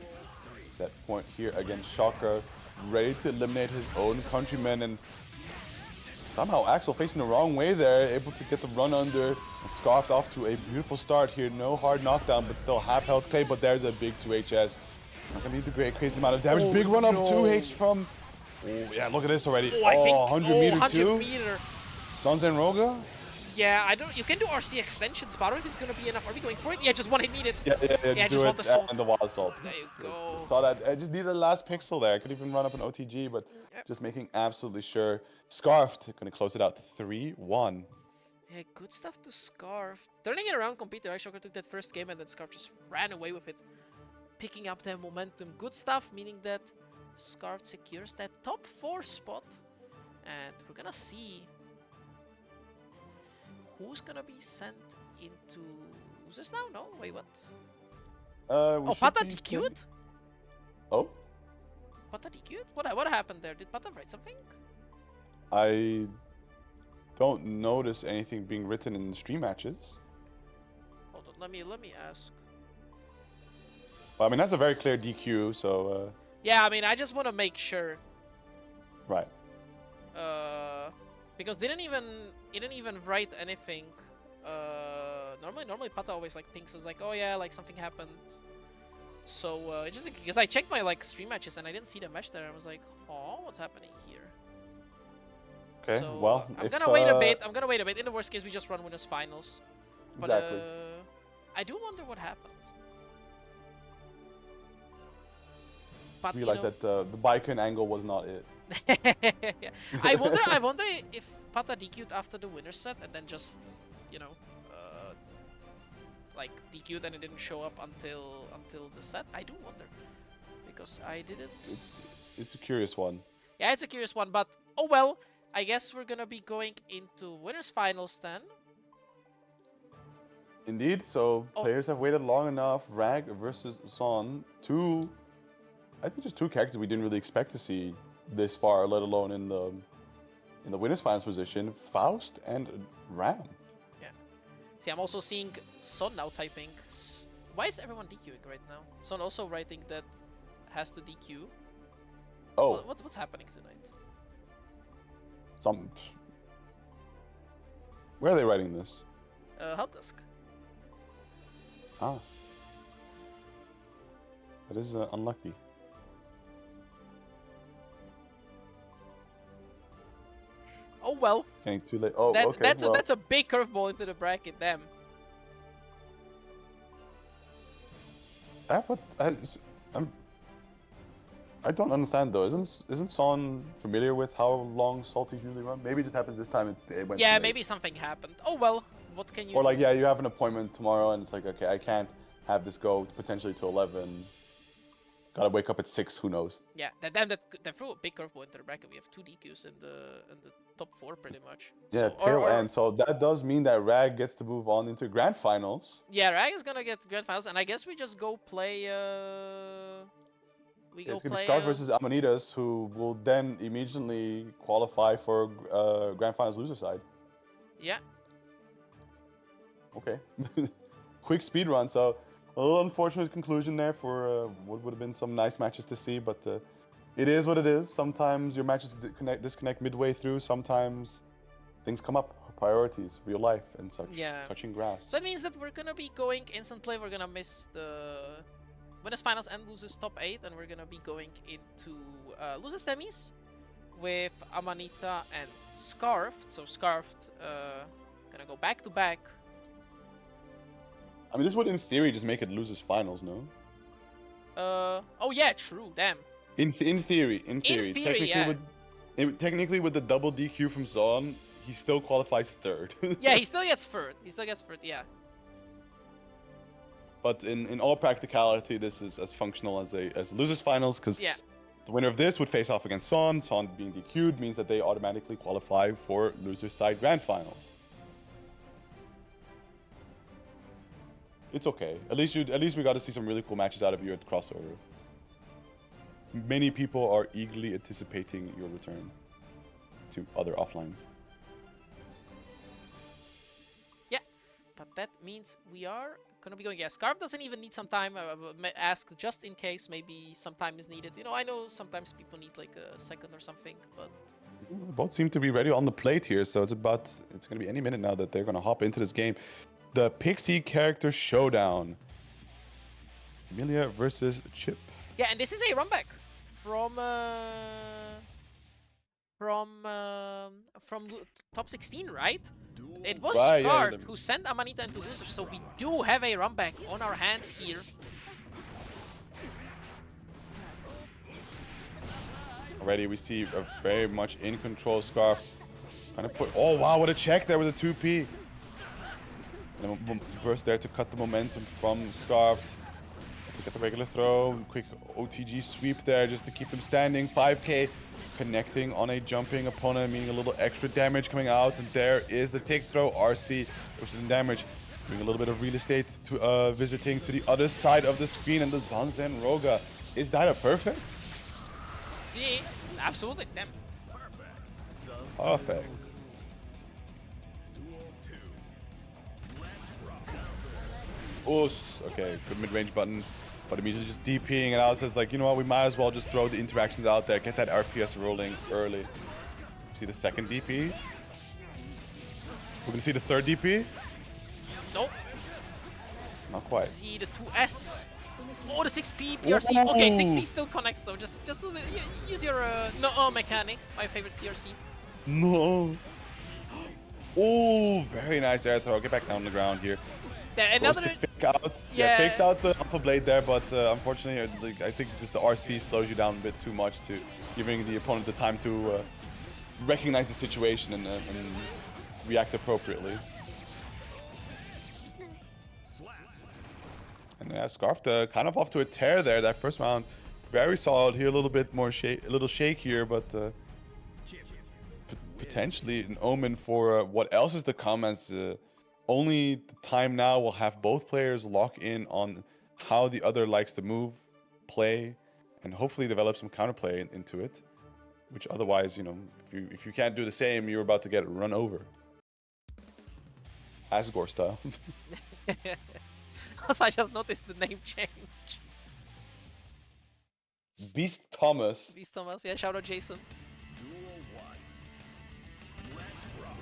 set point here against Shocker, ready to eliminate his own countrymen. And somehow Axel facing the wrong way there, able to get the run under. And Skarf off to a beautiful start here. No hard knockdown, but still half health clay. But there's a big 2HS. Not gonna be the great crazy amount of damage. Big run up 2H from Oh, yeah, look at this already. Oh, I think 100 meter 100 too? meter. Sons and Roga? Yeah, I don't. You can do RC extensions, but I don't know if it's gonna be enough. Are we going for it? Yeah, just one hit needed. Yeah, I just just do want it the salt. and the wild salt. There you go. Saw that. I just needed the last pixel there. I could even run up an OTG, but Yep. just making absolutely sure. Skarfelt gonna close it out 3-1. Yeah, good stuff to Scarf. Turning it around completely, right? Shocker took that first game and then Scarf just ran away with it. Picking up that momentum. Good stuff, meaning that Scarf secures that top 4 spot. And we're gonna see who's gonna be sent into... Who's this now? No? Wait, what? Oh, Pata DQ'd? Oh? Pata DQ'd? What happened there? Did Pata write something? I don't notice anything being written in the stream matches. Hold on, let me ask. Well, I mean, that's a very clear DQ, so... Yeah, I mean, I just want to make sure. Right. Because it didn't even write anything. Normally Pata always like pings, so it's like, oh yeah, like something happened. So it's just because I checked my like stream matches and I didn't see the match there. I was like, oh, what's happening here? Okay, So, well, I'm gonna wait a bit. I'm gonna wait a bit. In the worst case, we just run winners finals. But exactly. I do wonder what happened. But Realize that the Baiken angle was not it. yeah. I wonder if Pata DQ'd after the winner set and then just, you know, like DQ'd and it didn't show up until the set. I do wonder because I did it. It's a curious one. Yeah, it's a curious one, but oh well. I guess we're gonna be going into winners finals then. Indeed. So players have waited long enough. Rag versus Son, I think just two characters we didn't really expect to see this far, let alone in the winners finals position. Faust and Ram. Yeah. See, I'm also seeing Son now typing. Why is everyone DQing right now? Son also writing that has to DQ. Oh. What's happening tonight? Where are they writing this? Help desk. Ah. That is unlucky. Oh well. Getting too late. Oh, okay. That's a big curveball into the bracket. Damn. I don't understand though. Isn't Son familiar with how long Salties usually run? Maybe it just happens this time. It went. Yeah, maybe something happened. Oh well. What can you? Or like, yeah, you have an appointment tomorrow, and it's like, okay, I can't have this go potentially to 11. Gotta wake up at 6. Who knows? Yeah, that threw a big curveball into the bracket. We have 2 DQs in the top 4 pretty much. Yeah, so, tail end. So that does mean that Rag gets to move on into grand finals. Yeah, Rag is gonna get grand finals, and I guess we just go play. It's gonna be Scarf versus Amanitas, who will then immediately qualify for grand finals loser side. Yeah. Okay. Quick speed run. So a little unfortunate conclusion there for what would have been some nice matches to see, but it is what it is. Sometimes your matches disconnect midway through. Sometimes things come up, priorities, real life, and such. Yeah. Touching grass. So that means that we're gonna be going instantly. We're gonna miss the winners finals and losers top 8, and we're gonna be going into losers semis with Amanita and Skarfelt. So Skarfelt gonna go back to back. I mean, this would in theory just make it losers finals, no? Oh yeah, true. Damn. In theory. Technically, yeah. Technically, with the double DQ from Zon, he still qualifies 3rd. Yeah, he still gets 3rd. Yeah. But in all practicality, this is as functional as losers finals, because the winner of this would face off against Son. Son being DQ'd means that they automatically qualify for losers side grand finals. It's okay. At least we got to see some really cool matches out of you at crossover. Many people are eagerly anticipating your return to other offlines. Yeah, but that means we are gonna be going. Yeah, Scarf doesn't even need some time. Ask just in case. Maybe some time is needed. You know, I know sometimes people need like a second or something, but both seem to be ready on the plate here. So it's gonna be any minute now that they're gonna hop into this game. The Pixie character showdown. Millia versus Chipp. Yeah, and this is a run back from from top 16, right? It was Right, yeah. Skarfelt who sent Amanita into losers, so we do have a run back on our hands here. Already we see a very much in control Scarf. Trying to put. Oh wow, what a check there with a 2P. And then burst there to cut the momentum from Scarf. To get the regular throw, quick OTG sweep there just to keep them standing. 5k connecting on a jumping opponent, meaning a little extra damage coming out. And there is the take throw. RC pushing the damage, doing a little bit of real estate to visiting to the other side of the screen. And the Zanzen Roga. Is that a perfect? See, absolutely, damn. Perfect. Oos. Okay, good mid-range button. But immediately just DPing it out. Says like, you know what, we might as well just throw the interactions out there, get that RPS rolling early. See the second DP. We're gonna see the third DP. Nope. Not quite. See the 2S. Oh, the 6P PRC. Ooh. Okay, 6P still connects though. Just use your no mechanic. My favorite PRC. No. Oh, very nice air throw. Get back down on the ground here. Yeah, another. Fake out. Yeah, fakes out the alpha blade there, but unfortunately, like, I think just the RC slows you down a bit too much to giving the opponent the time to recognize the situation and react appropriately. And yeah, Scarf kind of off to a tear there. That first round, very solid here. A little bit more shake, a little shake here, but potentially an omen for what else is to come. As only the time now will have both players lock in on how the other likes to move, play, and hopefully develop some counterplay into it. Which otherwise, you know, if you can't do the same, you're about to get run over. Asgore style. Also, I just noticed the name change. Beast Thomas. Beast Thomas, yeah, shout out Jason.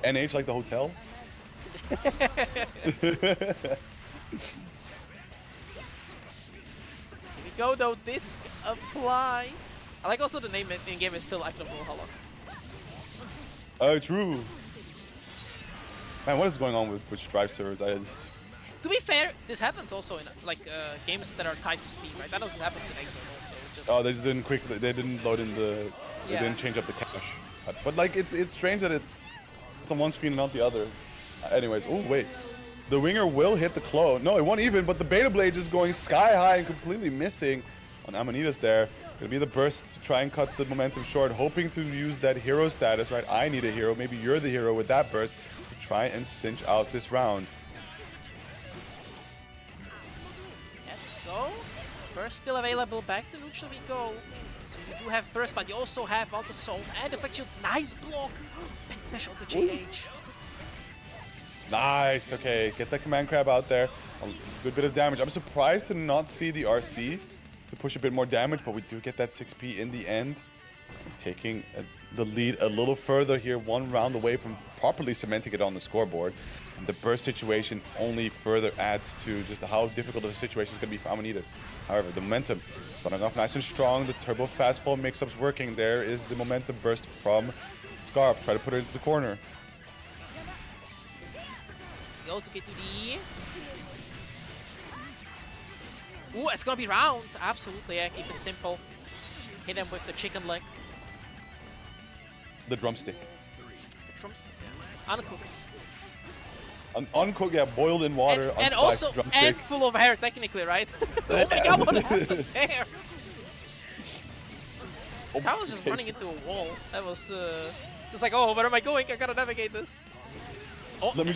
NH like the hotel? Here we go though, disc applied. I like also the name in game is still Icon of Valhalla. Oh, true. Man, what is going on with Strive servers? To be fair, this happens also in like games that are tied to Steam, right? I know this happens in Exile also. Just... Oh, they just didn't they didn't load in the, they didn't change up the cache. But like, it's strange that it's on one screen and not the other. Anyways, oh wait, the winger will hit the clone. No, it won't even. But the beta blade is going sky high and completely missing on Amanitas there. Gonna be the burst to try and cut the momentum short, hoping to use that hero status, right? I need a hero. Maybe you're the hero with that burst to try and cinch out this round. Let's go. Burst still available. Back to neutral we go. So you do have burst, but you also have Alta Soul and Effect Shield. Nice block. Backdash on the GH. Nice. Okay, get that command crab out there. A good bit of damage. I'm surprised to not see the RC to push a bit more damage, but we do get that 6P in the end. Taking the lead a little further here, one round away from properly cementing it on the scoreboard. And the burst situation only further adds to just how difficult of a situation is going to be for Amanitas. However, the momentum starting off nice and strong. The turbo fast fall mix-up's working. There is the momentum burst from Scarf. Try to put it into the corner. Go to K2D. Ooh, it's gonna be round. Absolutely, yeah, keep it simple. Hit him with the chicken leg. The drumstick. The drumstick, yeah. Uncooked. Uncooked, yeah, boiled in water. And also, drumstick. and full of hair, technically, right? Oh my god, what happened there? Scar was just running into a wall. That was just like, oh, where am I going? I gotta navigate this. Oh, let me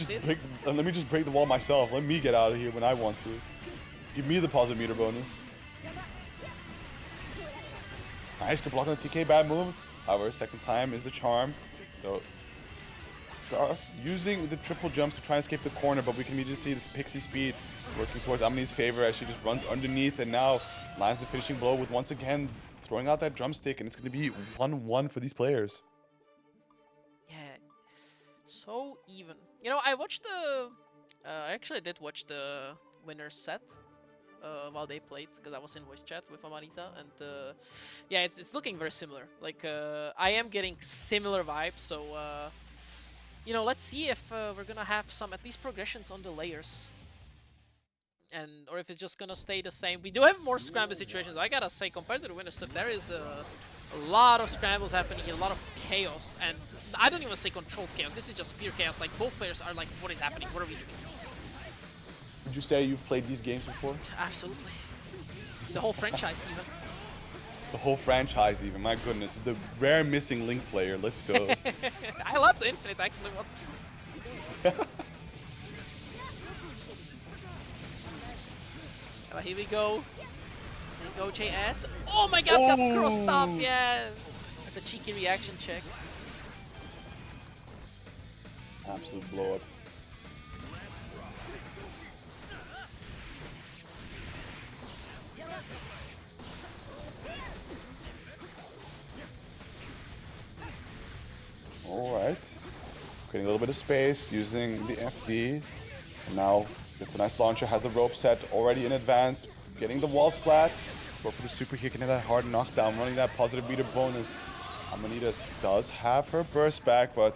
just break the wall myself. Let me get out of here when I want to. Give me the positive meter bonus. Nice, good block on the TK, bad move. However, second time is the charm. So, Scarf using the triple jumps to try and escape the corner, but we can immediately see this pixie speed working towards Amani's favor as she just runs underneath and now lands the finishing blow with once again throwing out that drumstick, and it's going to be 1-1 for these players. Yeah, so even. You know, I watched the... I actually did watch the winner's set. while they played, because I was in voice chat with Amanita, and yeah, it's looking very similar. Like I am getting similar vibes, so you know, let's see if we're gonna have some at least progressions on the layers, and or if it's just gonna stay the same. We do have more scramble situations. I gotta say, compared to the winner set, there is a lot of scrambles happening here, a lot of chaos, and I don't even say controlled chaos. This is just pure chaos. Like both players are like, what is happening? What are we doing? Would you say you've played these games before? Absolutely. The whole franchise, even. The whole franchise, even. My goodness, the rare missing Link player. Let's go. I love the Infinite actually. What? Here we go. Here we go, JS. Oh my god, got crossed up, yeah. That's a cheeky reaction check. Absolute blow up. Alright. Creating a little bit of space, using the FD. And now gets a nice launcher, has the rope set already in advance. Getting the wall splat. Go for the super kick into that hard knockdown, running that positive meter bonus. Amanitas does have her burst back, but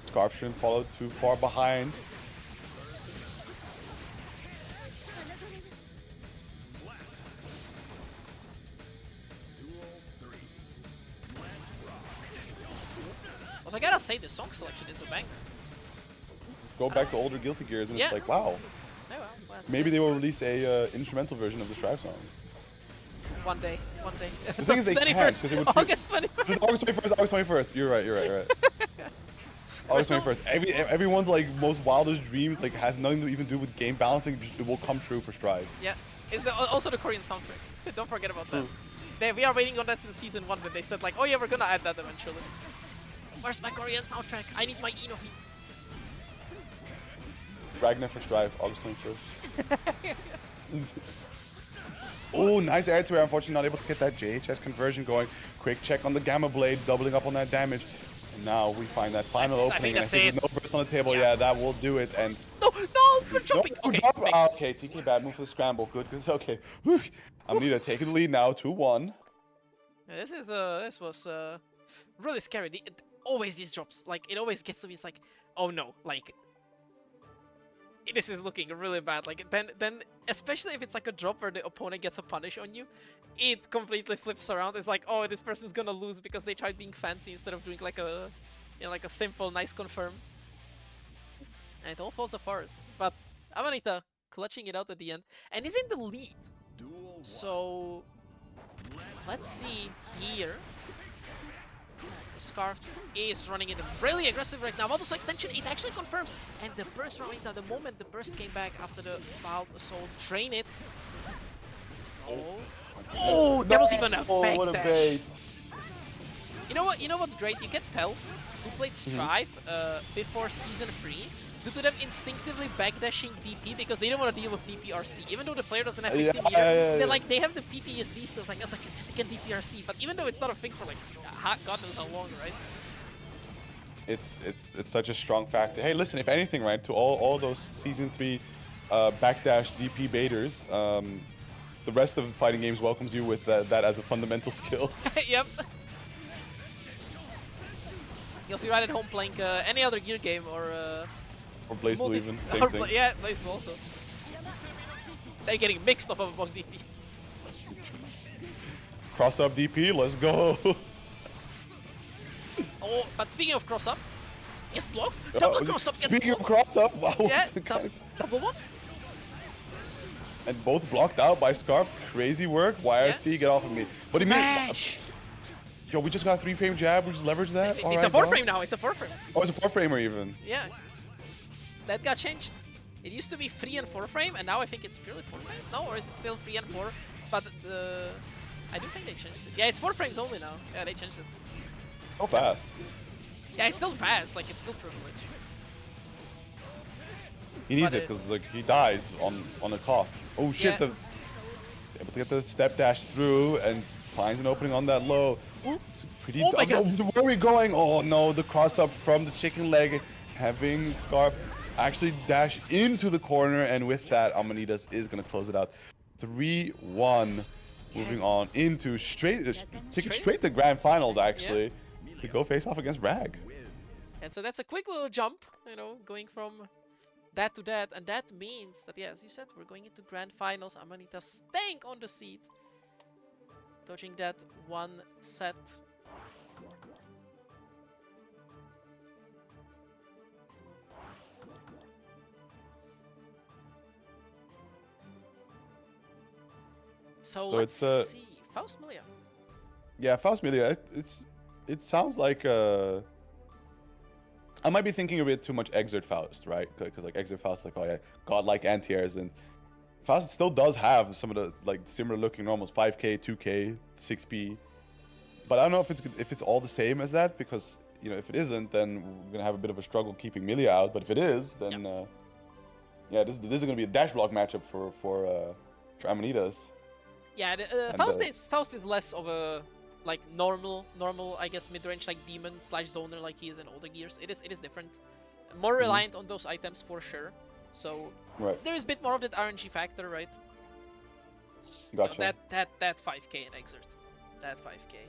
Skarf shouldn't follow too far behind. I gotta say, the song selection is a banger. Go back to older Guilty Gears and it's like, wow. Oh, well, Maybe they will release a instrumental version of the Strive songs. One day. The thing is they can't, because it would... August 21st. August 21st. You're right. August 21st. Everyone's like most wildest dreams like has nothing to even do with game balancing. Just, it will come true for Strive. Yeah. It's also the Korean soundtrack. Don't forget about that. We are waiting on that since season 1, but they said like, oh yeah, we're gonna add that eventually. Where's my Korean soundtrack? I need my Inofi. Ragnar for Strive, August 21st. Oh, nice air to air. Unfortunately, not able to get that JHS conversion going. Quick check on the Gamma Blade, doubling up on that damage. And now we find that final opening. I think with no burst on the table, yeah, that will do it. And no, we're jumping. No, okay, okay, TK bad move for the scramble. Good. Okay. Amanita taking the lead now, 2-1. Yeah, this was really scary. Always these drops, like it always gets to me. It's like, oh no, like this is looking really bad. Like then especially if it's like a drop where the opponent gets a punish on you, it completely flips around. It's like, oh, this person's gonna lose because they tried being fancy instead of doing like a, you know, like a simple nice confirm, and it all falls apart. But Amanita clutching it out at the end and is in the lead. So let's see here. Skarf is running it really aggressive right now. Also extension, it actually confirms. And the burst from Amanitas, the moment the burst came back after the wild assault, drain it. Oh, there was even a back what a dash. bait. You know what's great? You can tell who played Strive before season 3 due to them instinctively backdashing DP because they don't want to deal with DPRC. Even though the player doesn't have 15 years, they're like, they have the PTSD still. It's like, they can DPRC. But even though it's not a thing for like, God knows how long, right? It's such a strong factor. Hey, listen, if anything, right, to all those season 3 backdash DP baiters, the rest of fighting games welcomes you with that as a fundamental skill. Yep. If you're right at home playing any other Gear game or Blaze Blue even, same thing. Yeah, Blaze Blue also. They're getting mixed off of a bug DP. Cross up DP, let's go. Oh, but speaking of cross up, gets blocked. Double cross up gets blocked. Speaking of cross up, wow. Yeah, double one. And both blocked out by Skarf. Crazy work. YRC, get off of me. But he made. Yo, we just got a 3-frame jab. We just leveraged that. It's a 4-frame now. It's a 4-frame. Oh, it's a 4-framer even. Yeah. That got changed. It used to be 3 and 4 frame, and now I think it's purely 4 frames. No, or is it still 3 and 4? But I do think they changed it. Yeah, it's 4 frames only now. Yeah, they changed it. So fast. Yeah, it's still fast. Like, it's still privilege. He needs it because like he dies on a cough. Oh shit! Yeah. Able to get the step dash through and finds an opening on that low. It's pretty. Oh my God. Where are we going? Oh no! The cross up from the chicken leg, having Skarf actually dash into the corner, and with that, Amanitas is going to close it out. 3-1. Moving on into straight to grand finals, actually, to go face off against Rag. And so that's a quick little jump, you know, going from that to that, and that means that, yeah, as you said, we're going into grand finals. Amanita staying on the seat, dodging that one set. So let's see. Faust Millia. Yeah, Faust Millia. It sounds like I might be thinking a bit too much Xrd Faust, right? Because like Xrd Faust, like, oh yeah, godlike anti-airs, and Faust still does have some of the like similar looking normals, 5k, 2k, 6p. But I don't know if it's all the same as that, because you know if it isn't, then we're gonna have a bit of a struggle keeping Millia out. But if it is, then yeah, this is gonna be a dash block matchup for Amanitas. Yeah, Faust is less of a like normal I guess mid-range like demon / zoner like he is in older gears. It is different, more reliant on those items for sure. So there is a bit more of that RNG factor, right? Gotcha. That 5k in Xrd, that 5k.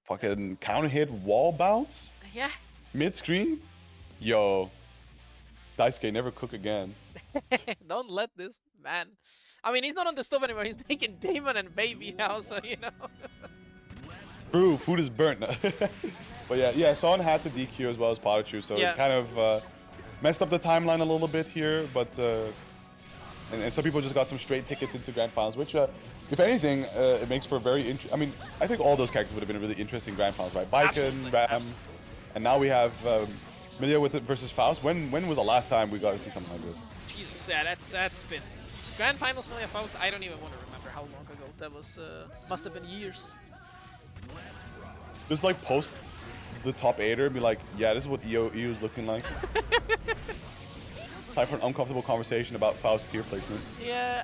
Fucking counter hit wall bounce. Yeah. Mid screen, yo. Daisuke never cook again. Don't let this man. I mean, he's not on the stove anymore. He's making Damon and Baby now, so you know. True, food is burnt. But yeah, Son had to DQ as well as PataChu, so it kind of messed up the timeline a little bit here. But and some people just got some straight tickets into grand finals, which, if anything, it makes for a very interesting. I mean, I think all those characters would have been a really interesting grand finals, right? Baiken, Ram, and now we have Millia with it versus Faust. When was the last time we got to see something like this? Jesus, yeah, that's been grand finals Millia Faust. I don't even want to remember how long ago that was. Must have been years. Just like post the top 8er and be like, yeah, this is what EU is looking like. Time for an uncomfortable conversation about Faust tier placement. Yeah,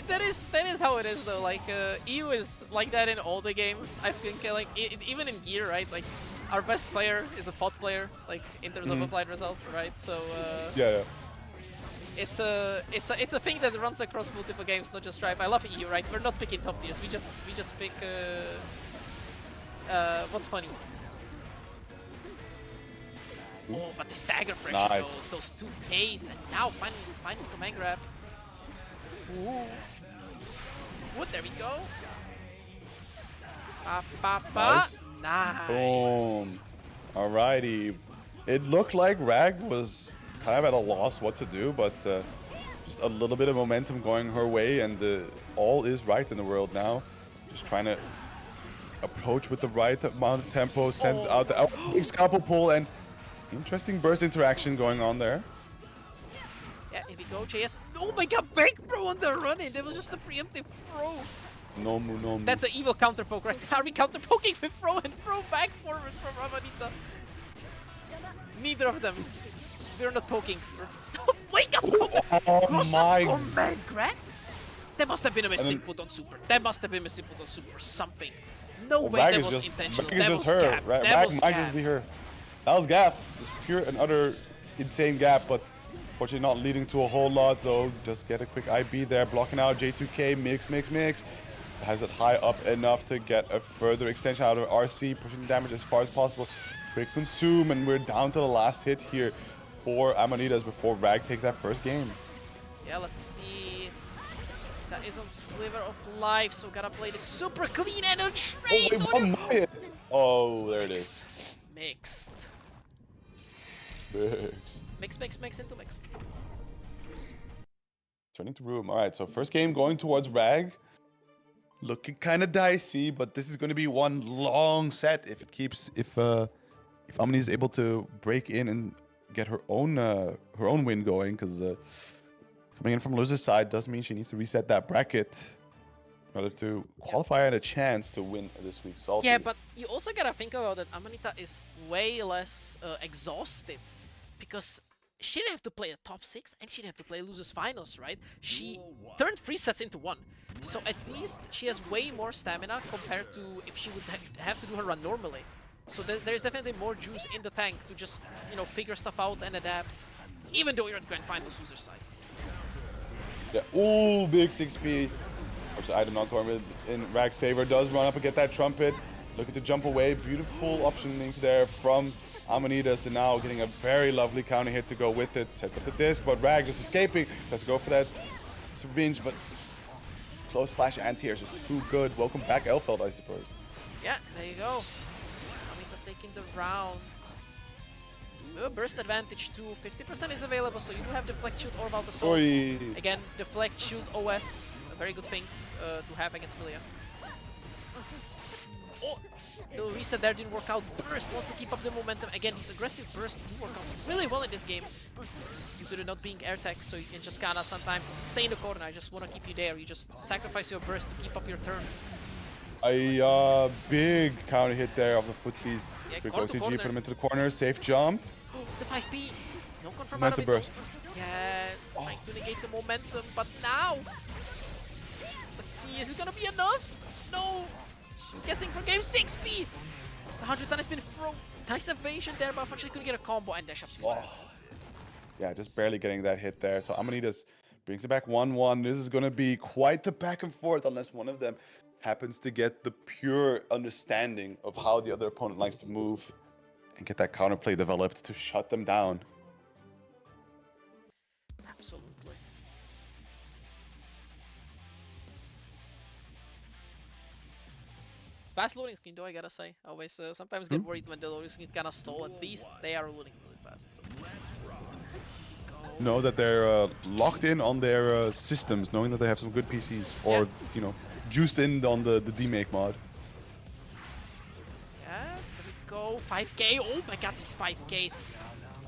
that is how it is though. Like EU is like that in all the games. I think like even in Gear, right? Like our best player is a pot player, like in terms of applied results, right? So yeah. It's a thing that runs across multiple games, not just Stripe. I love EU, right? We're not picking top tiers. We just pick what's funny. Oh, but the stagger pressure, nice. those 2Ks, and now finding command grab. Ooh. Ooh, there we go. Nice. Nice. Boom. Alrighty. It looked like Rag was kind of at a loss what to do, but just a little bit of momentum going her way, and all is right in the world now. Just trying to approach with the right amount of tempo, sends out the big scalpel pull, and interesting burst interaction going on there. Yeah, here we go, JS. Oh my god, back throw on the run-in. That was just a preemptive throw. No move. That's an evil counter poke, right? Are we counter poking with throw and throw back forward from Amanita? Neither of them. We're not poking. Wake up! Command grab? That must have been a misinput on super. That must have been a misinput on super or something. No way that was intentional. That was gap. That was might just be her. That was gap. Pure and utter insane gap, but fortunately not leading to a whole lot, so just get a quick IB there, blocking out J2K, mix. Has it high up enough to get a further extension out of RC, pushing the damage as far as possible. Quick consume, and we're down to the last hit here for Amanitas before Rag takes that first game. Yeah, let's see. That is on Sliver of Life, so gotta play this super clean and a trade. Oh, there it is. Mixed into mix. Turning to room. All right, so first game going towards Rag. Looking kind of dicey, but this is going to be one long set if Amani is able to break in and get her own win going, because coming in from loser's side does mean she needs to reset that bracket in order to qualify and a chance to win this week's Salty. Yeah, but you also gotta think about that Amanita is way less exhausted, because she didn't have to play a top 6 and she didn't have to play losers finals, right? She turned 3 sets into 1. So at least she has way more stamina compared to if she would have to do her run normally. So there's definitely more juice in the tank to just, you know, figure stuff out and adapt. even though you're at Grand Finals loser side. Yeah. Ooh, big 6P. Which the item not going in RhagTheDuckle's favor. Does run up and get that trumpet. Looking to jump away. Beautiful optioning there from Amanitas. And now getting a very lovely counter hit to go with it. Sets up the disc, but Rag just escaping. Has to go for that syringe, but close slash anti-air is just too good. Welcome back, Elfeld, I suppose. Yeah, there you go. Amita taking the round. Burst advantage too. 50% is available, so you do have Deflect Shield or Vault Assault. Oi. Again, Deflect Shield OS, a very good thing to have against Millia. Oh, the reset there didn't work out. Burst wants to keep up the momentum. Again, these aggressive bursts do work out really well in this game. Due to the not being air tech, so you can just kinda sometimes stay in the corner. I just want to keep you there. You just sacrifice your burst to keep up your turn. A big counter hit there of the footsies. Yeah, Quick corner to OTG, corner. put him into the corner. Safe jump. The 5P. No confirm Meant out to of it. burst. Yeah, trying to negate the momentum, but now... Let's see, is it gonna be enough? No! I'm guessing for game 6P! The 100 ton has been thrown. Nice evasion there, but unfortunately couldn't get a combo and dash up 6 Yeah, just barely getting that hit there. So Amanitas brings it back 1-1. This is going to be quite the back and forth unless one of them happens to get the pure understanding of how the other opponent likes to move and get that counterplay developed to shut them down. Absolutely. Fast loading screen though, I gotta say. I always sometimes get worried when the loading screen kinda stall. At least they are loading really fast. So. Know that they're locked in on their systems, knowing that they have some good PCs or, Yeah. you know, juiced in on the D-Make mod. Yeah, there we go. 5k. Oh my god, these 5ks.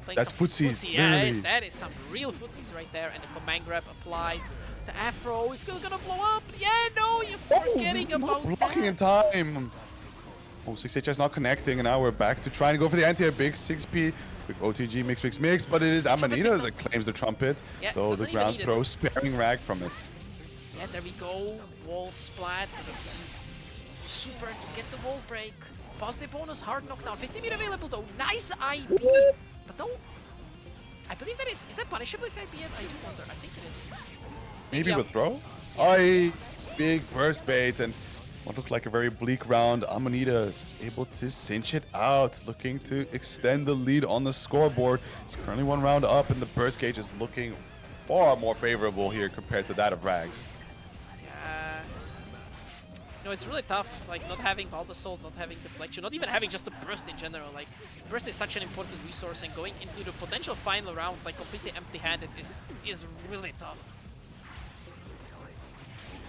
Playing That's some footsies, footsie. Yeah, literally. that is some real footsies right there. And the command grab applied. The Afro is still gonna blow up. Yeah, no, you're forgetting about blocking that. in time. Oh, 6HS not connecting, and now we're back to trying to go for the anti-air. Big 6P. Quick OTG, mix, but it is Amanitas that claims the trumpet. Yeah, though the doesn't even ground need it. throw sparing Rag from it. Yeah, there we go. Wall splat. Super to get the wall break. Positive bonus, hard knockdown. 50 meter available though. Nice IB. But no. I believe that is that punishable if I be it? I do wonder. I think it is. Maybe yeah. with throw? Oi, big burst bait and what looked like a very bleak round. Amanitas able to cinch it out, looking to extend the lead on the scoreboard. It's currently 1 round up, and the burst gauge is looking far more favorable here compared to that of Rags. Yeah. No, it's really tough. Like not having Vault Assault, not having deflection, not even having just a burst in general. Like burst is such an important resource, and going into the potential final round like completely empty-handed is really tough.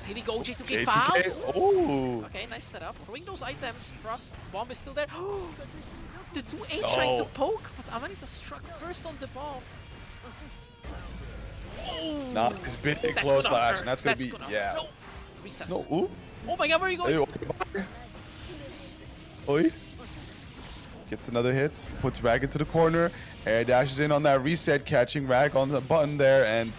Here we go, J2K foul! Oh! Okay, nice setup. Throwing those items. Frost bomb is still there. The 2-8 trying to poke, but Amanita struck first on the bomb. Oh! Nice big That's close gonna slash, hurt. and that's gonna be, hurt. yeah. No! Reset. No, ooh. Oh my god, where are you going? Hey, okay, bye. Oi. Gets another hit, puts Rag into the corner, air dashes in on that reset, catching Rag on the button there, and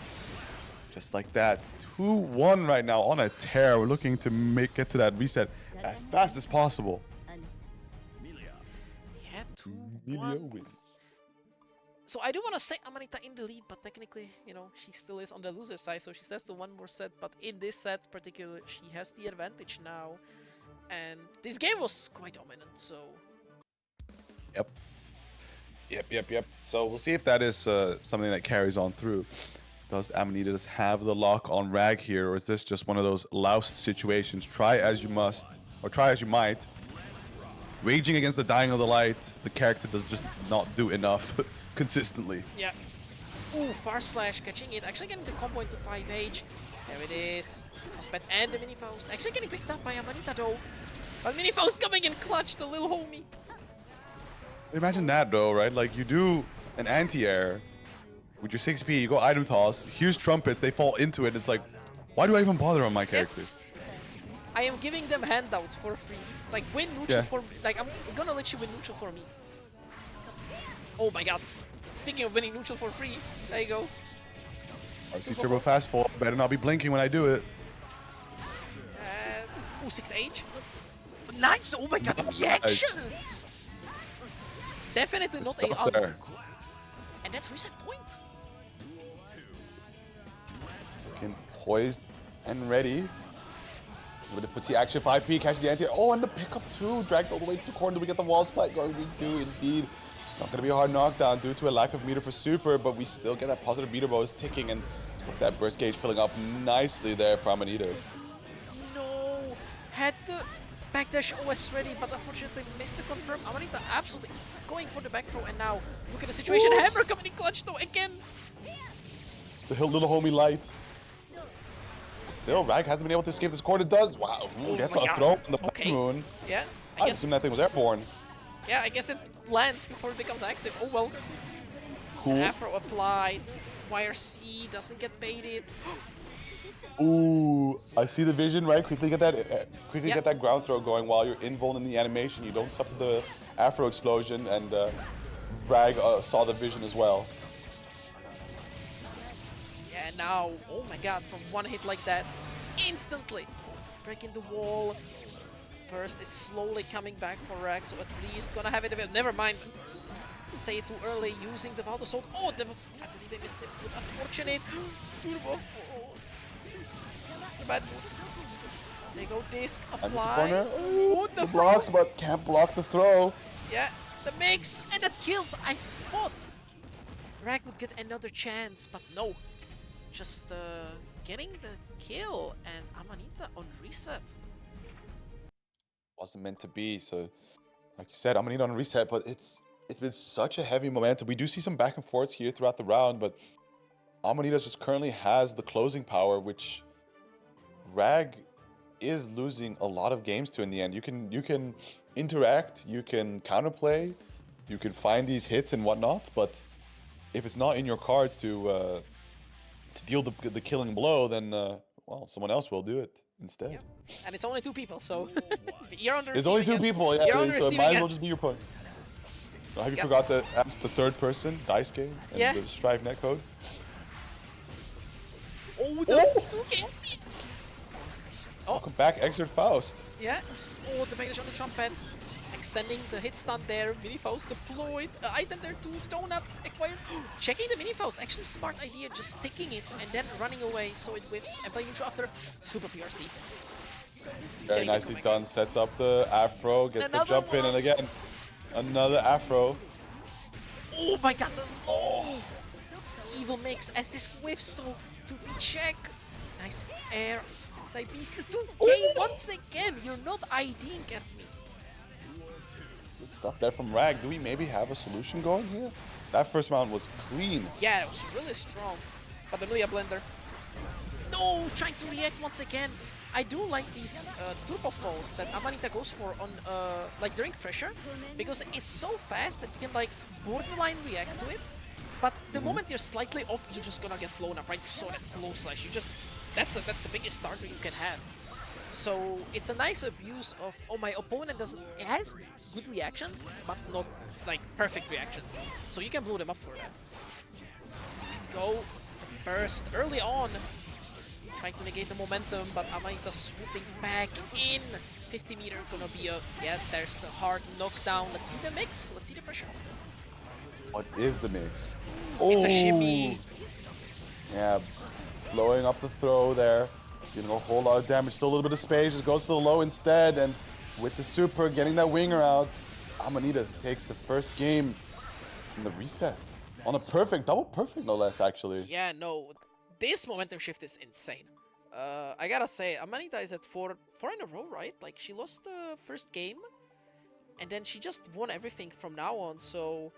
just like that, 2-1 right now on a tear. We're looking to get to that reset as fast as possible. Yeah, 2-1. Millia wins. So I do want to say Amanita in the lead, but technically, you know, she still is on the loser side, so she has to one more set. But in this set particularly, she has the advantage now. And this game was quite dominant, so... Yep. So we'll see if that is something that carries on through. Does Amanitas have the lock on Rag here, or is this just one of those loused situations? Try as you must, or try as you might. Raging against the dying of the light, the character does just not do enough consistently. Yeah. Ooh, far slash catching it. Actually getting the combo into 5H. There it is. Trumpet and the mini Faust. Actually getting picked up by Amanita though. But mini Faust coming in clutch, the little homie. Imagine that though, right? Like you do an anti-air with your 6P, you go item toss, huge trumpets, they fall into it. It's like, why do I even bother on my character? I am giving them handouts for free. Like win neutral for me. Like I'm gonna let you win neutral for me. Oh my god. Speaking of winning neutral for free, there you go. RC Turbo fast fall, better not be blinking when I do it. Ooh, 6H. Nice! Oh my god, reactions! Definitely not a Stuff there. And that's reset point. poised and ready. With the footy action, 5P catches the anti. Oh, and the pickup too. Dragged all the way to the corner. Do we get the wall splat going? We do indeed. Not going to be a hard knockdown due to a lack of meter for Super, but we still get that positive meter bonus ticking, and that burst gauge filling up nicely there for Amanitas. No! Had the backdash OS ready, but unfortunately missed the confirm. Amanita absolutely going for the back throw, and now look at the situation. Ooh. Hammer coming in clutch though again. The little homie light. Still, Rag hasn't been able to escape this corner. Does. Wow. Ooh, that's a throw on the back moon. Yeah. I assume that thing was airborne. Yeah, I guess it lands before it becomes active. Oh well. Cool. Afro applied. Wire C doesn't get baited. Ooh, I see the vision, right? Quickly get that, get that ground throw going while you're invuln in the animation. You don't suffer the Afro explosion, and Rag saw the vision as well. Yeah, now, oh my god, from one hit like that, instantly breaking the wall. Burst is slowly coming back for Rag, so at least gonna have it. Never mind. Say it too early, using the Valdo Assault. Oh, that was, I believe they missed it. Unfortunate. Turbo. Bad move. They go disc, apply. Ooh, the blocks, but can't block the throw. Yeah, the mix, and that kills. I thought Rag would get another chance, but no. Just getting the kill, and Amanita on reset. Wasn't meant to be, so like you said, Amanita on reset, but it's been such a heavy momentum. We do see some back and forths here throughout the round, but Amanita just currently has the closing power, which Rag is losing a lot of games to in the end. You can interact, you can counterplay, you can find these hits and whatnot, but if it's not in your cards to deal the killing blow, then well, someone else will do it instead. Yep. And it's only 2 people, so you're under. It's only 2 people, yeah. So it might as well just be your point. So have you forgot to ask the third person, Daisuke, and the Strive netcode? Oh, the 2K! Oh. Welcome back, Xrd Faust. Yeah. Oh, the Baiken on the trumpet. Extending the hit stun there. Mini Faust deployed. Item there too. Donut acquired. Checking the Mini Faust. Actually, smart idea. Just sticking it and then running away so it whiffs and playing through after. Super PRC. Very nicely done. Sets up the Afro. Gets the jump in, and again, another Afro. Oh my god. Oh. Evil mix as this whiffs though to be check. Nice air. I beast the 2K once again. You're not IDing at me. Good stuff there from Rag. Do we maybe have a solution going here? That first round was clean. Yeah, it was really strong. But the Millia blender. No, trying to react once again. I do like these turbo falls that Amanita goes for on like during pressure, because it's so fast that you can like borderline react to it. But the moment you're slightly off, you're just gonna get blown up, right? You saw that close slash. You just that's the biggest starter you can have. So it's a nice abuse of, oh, my opponent doesn't, it has good reactions, but not like perfect reactions. So you can blow them up for that. Go burst early on, trying to negate the momentum, but Amanita swooping back in. 50 meter gonna be a, yeah, there's the hard knockdown. Let's see the mix, let's see the pressure. What is the mix? It's a shimmy. Yeah, blowing up the throw there. Getting a whole lot of damage. Still a little bit of space. Just goes to the low instead. And with the super, getting that winger out, Amanitas takes the first game in the reset. On a perfect, double perfect no less, actually. Yeah, no. This momentum shift is insane. I gotta say, Amanita is at 4 in a row, right? Like, she lost the first game. And then she just won everything from now on, so...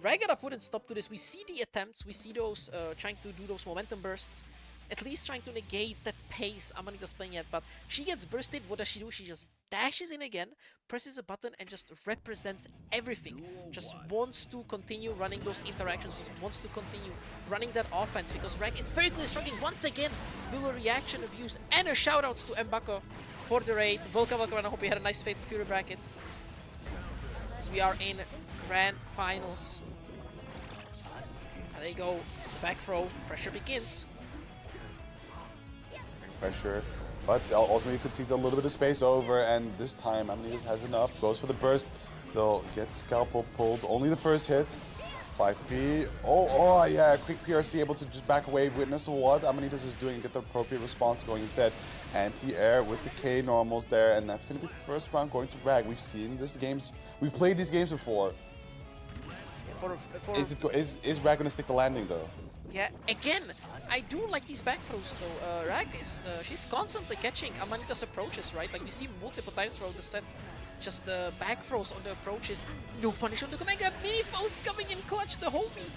Rag gotta put a stop to this. We see the attempts, we see those trying to do those momentum bursts, at least trying to negate that pace Amanita's playing at, but she gets bursted. What does she do? She just dashes in again, presses a button, and just represents everything. Just wants to continue running those interactions, just wants to continue running that offense, because Rag is very clearly struggling once again. Do a reaction abuse, and a shoutouts to a.b.a for the raid. Welcome, and I hope you had a nice Fatal Fury bracket. As we are in Grand Finals. And there you go, back throw, pressure begins. Pressure, but ultimately you could see a little bit of space over, and this time Amanitas has enough, goes for the burst. They'll get Scalpel pulled, only the first hit. 5P. Oh, yeah, quick PRC able to just back away. Witness what Amanitas is doing and get the appropriate response going instead. Anti-air with the K normals there, and that's going to be the first round going to Rag. We've seen this games, we've played these games before. Is Rag going to stick the landing though? Yeah, again, I do like these back throws though. Rag is, she's constantly catching Amanitas approaches, right? Like we see multiple times throughout the set. Just the back throws on the approaches. No punish on the command grab. Mini Faust coming in clutch, the homie.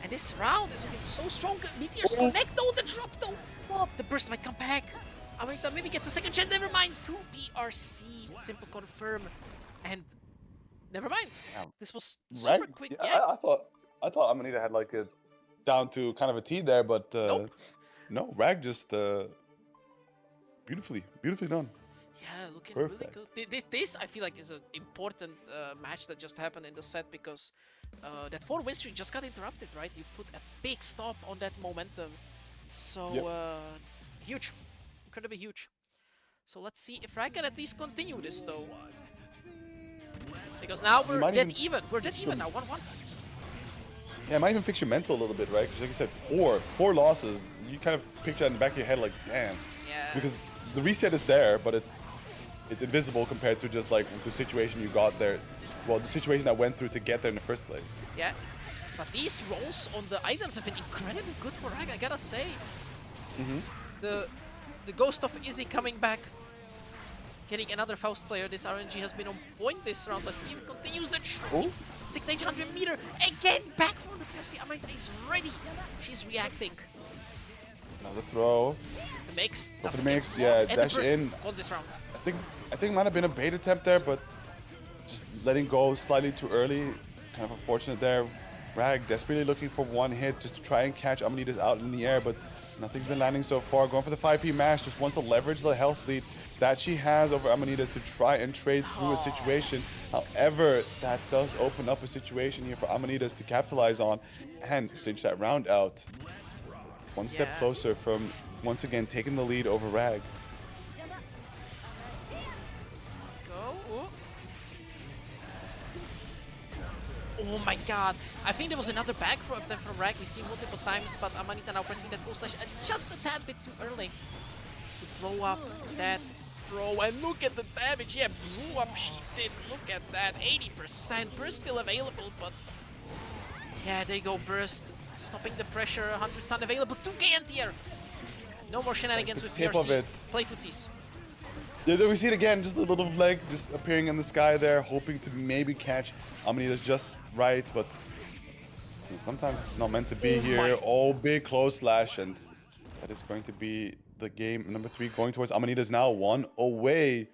And this round is looking so strong. Meteors connect though, the drop though. Oh, the burst might come back. Amanita maybe gets a second chance. Never mind. 2 PRC. Simple confirm. And never mind. This was super quick. Yeah. I thought Amanita had like a down to kind of a T there, but nope. No, Rag just beautifully done. Yeah, looking Perfect. really good. This I feel like is an important match that just happened in the set because that 4 win streak just got interrupted, right? You put a big stop on that momentum. So huge, incredibly huge. So let's see if Rag can at least continue this though. Because now we're dead even. We're dead even now, 1-1. Yeah, it might even fix your mental a little bit, right? Because like you said, four losses. You kind of picture that in the back of your head like, damn. Yeah. Because the reset is there, but it's invisible compared to just like the situation you got there. Well, the situation I went through to get there in the first place. Yeah. But these rolls on the items have been incredibly good for Rag, I gotta say. The ghost of Izzy coming back. Getting another Faust player. This RNG has been on point this round. Let's see if it continues the trade. 600 meter. Again, back from the PRC. Amanita is ready. She's reacting. Another throw. The mix. The mix, yeah, dash in. What's this round? I think it might have been a bait attempt there, but just letting go slightly too early. Kind of unfortunate there. Rag desperately looking for one hit just to try and catch Amanitas out in the air, but nothing's been landing so far. Going for the 5P mash, just wants to leverage the health lead that she has over Amanitas to try and trade through a situation. However, that does open up a situation here for Amanitas to capitalize on and cinch that round out. One step closer from, once again, taking the lead over Rag. Oh my god. I think there was another back throw up there from Rag. We've seen multiple times, but Amanita now pressing that go slash just a tad bit too early to blow up that throw. And look at the damage. Yeah, blew up she did. Look at that. 80%. Burst still available, but yeah, there you go. Burst stopping the pressure. 100 ton available. 2k anti-air. No more shenanigans with PRC. Play footsies. Yeah, we see it again, just a little leg just appearing in the sky there, hoping to maybe catch Amanitas just right, but sometimes it's not meant to be here. Oh, big close slash, and that is going to be the game number 3 going towards Amanitas now, 1 away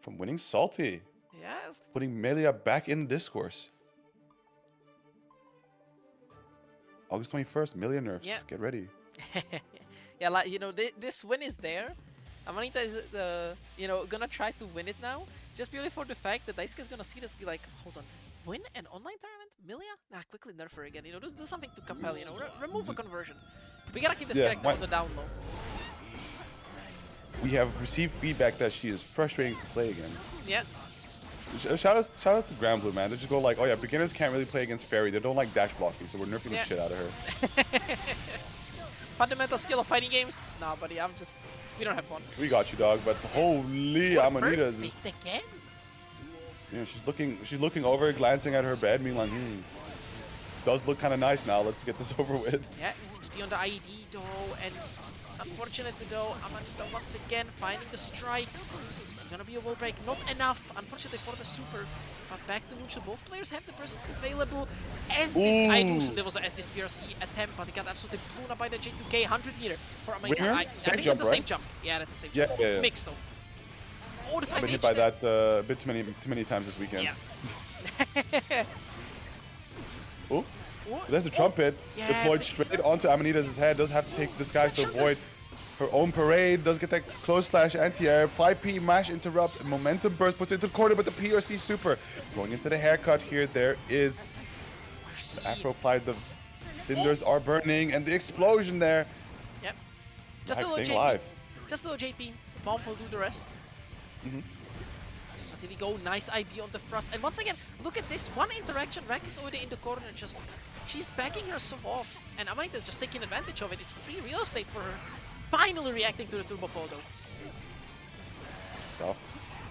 from winning Salty. Yeah. Putting Millia back in discourse. August 21st, Millia nerfs. Yeah. Get ready. Yeah, like, you know, this win is there. Amanita is, gonna try to win it now, just purely for the fact that Daisuke is gonna see this, be like, hold on, win an online tournament? Millia? Nah, quickly nerf her again, you know, do something to compel, you know, remove the conversion. We gotta keep this character on the down low. We have received feedback that she is frustrating to play against. Yeah. Shout out to Grand Blue, man. They just go like, oh yeah, beginners can't really play against Fairy. They don't like dash blocking, so we're nerfing the shit out of her. Fundamental skill of fighting games? Nah, buddy, we don't have fun. We got you, dog. But holy, Amanitas is again. Yeah, she's looking over, glancing at her bed, being like, does look kind of nice now. Let's get this over with. Yeah, 6P on the IED though, and unfortunately though, Amanita once again finding the strike. Gonna be a wall break, not enough, unfortunately for the super. But back to neutral, both players have the bursts available. As this, I do, so there was as this PRC attempt, but he got absolutely blown up by the J2K 100 meter for Amanita. I think it's the same jump. Yeah, that's the same jump. Yeah. Mixed though. Oh, the 5H. I've been hit by that a bit too many times this weekend. Yeah. Oh, there's a trumpet deployed straight onto Amanitas' head. Does have to take disguise to avoid her own parade. Does get that close slash anti-air. 5P mash interrupt. Momentum burst puts it into the corner, but the PRC super going into the haircut here. There is the Afro applied. The cinders are burning, and the explosion there. Yep. Just a little JP. Just a little JP. Bomb will do the rest. But here we go, nice IB on the thrust. And once again, look at this, one interaction, Rag is already in the corner, just, she's backing herself off. And Amanitas just taking advantage of it, it's free real estate for her. Finally reacting to the turbo fall though. Stuff.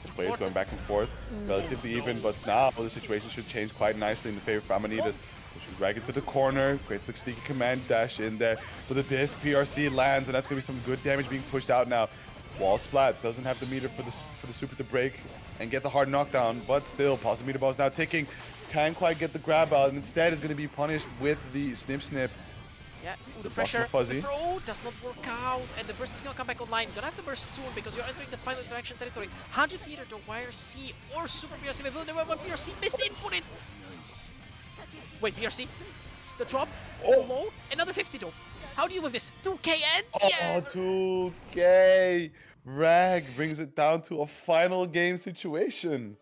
The players going back and forth, relatively even, but now the situation should change quite nicely in the favor of Amanitas. Pushing Rag into the corner, creates a sneaky command dash in there with a disc. PRC lands, and that's going to be some good damage being pushed out now. Wall splat, doesn't have the meter for the super to break and get the hard knockdown, but still, positive meter ball is now ticking. Can't quite get the grab out, and instead is going to be punished with the snip. Yeah, the pressure, fuzzy. the throw does not work out, and the burst is gonna come back online. You're gonna have to burst soon because you're entering the final interaction territory. 100 meter, the wire C or super PRC. Maybe never one PRC, misinput it! Wait, PRC? The drop? Oh, low? Another 50 though. How do you with this? 2k and yeah! Oh, 2k! Rag brings it down to a final game situation.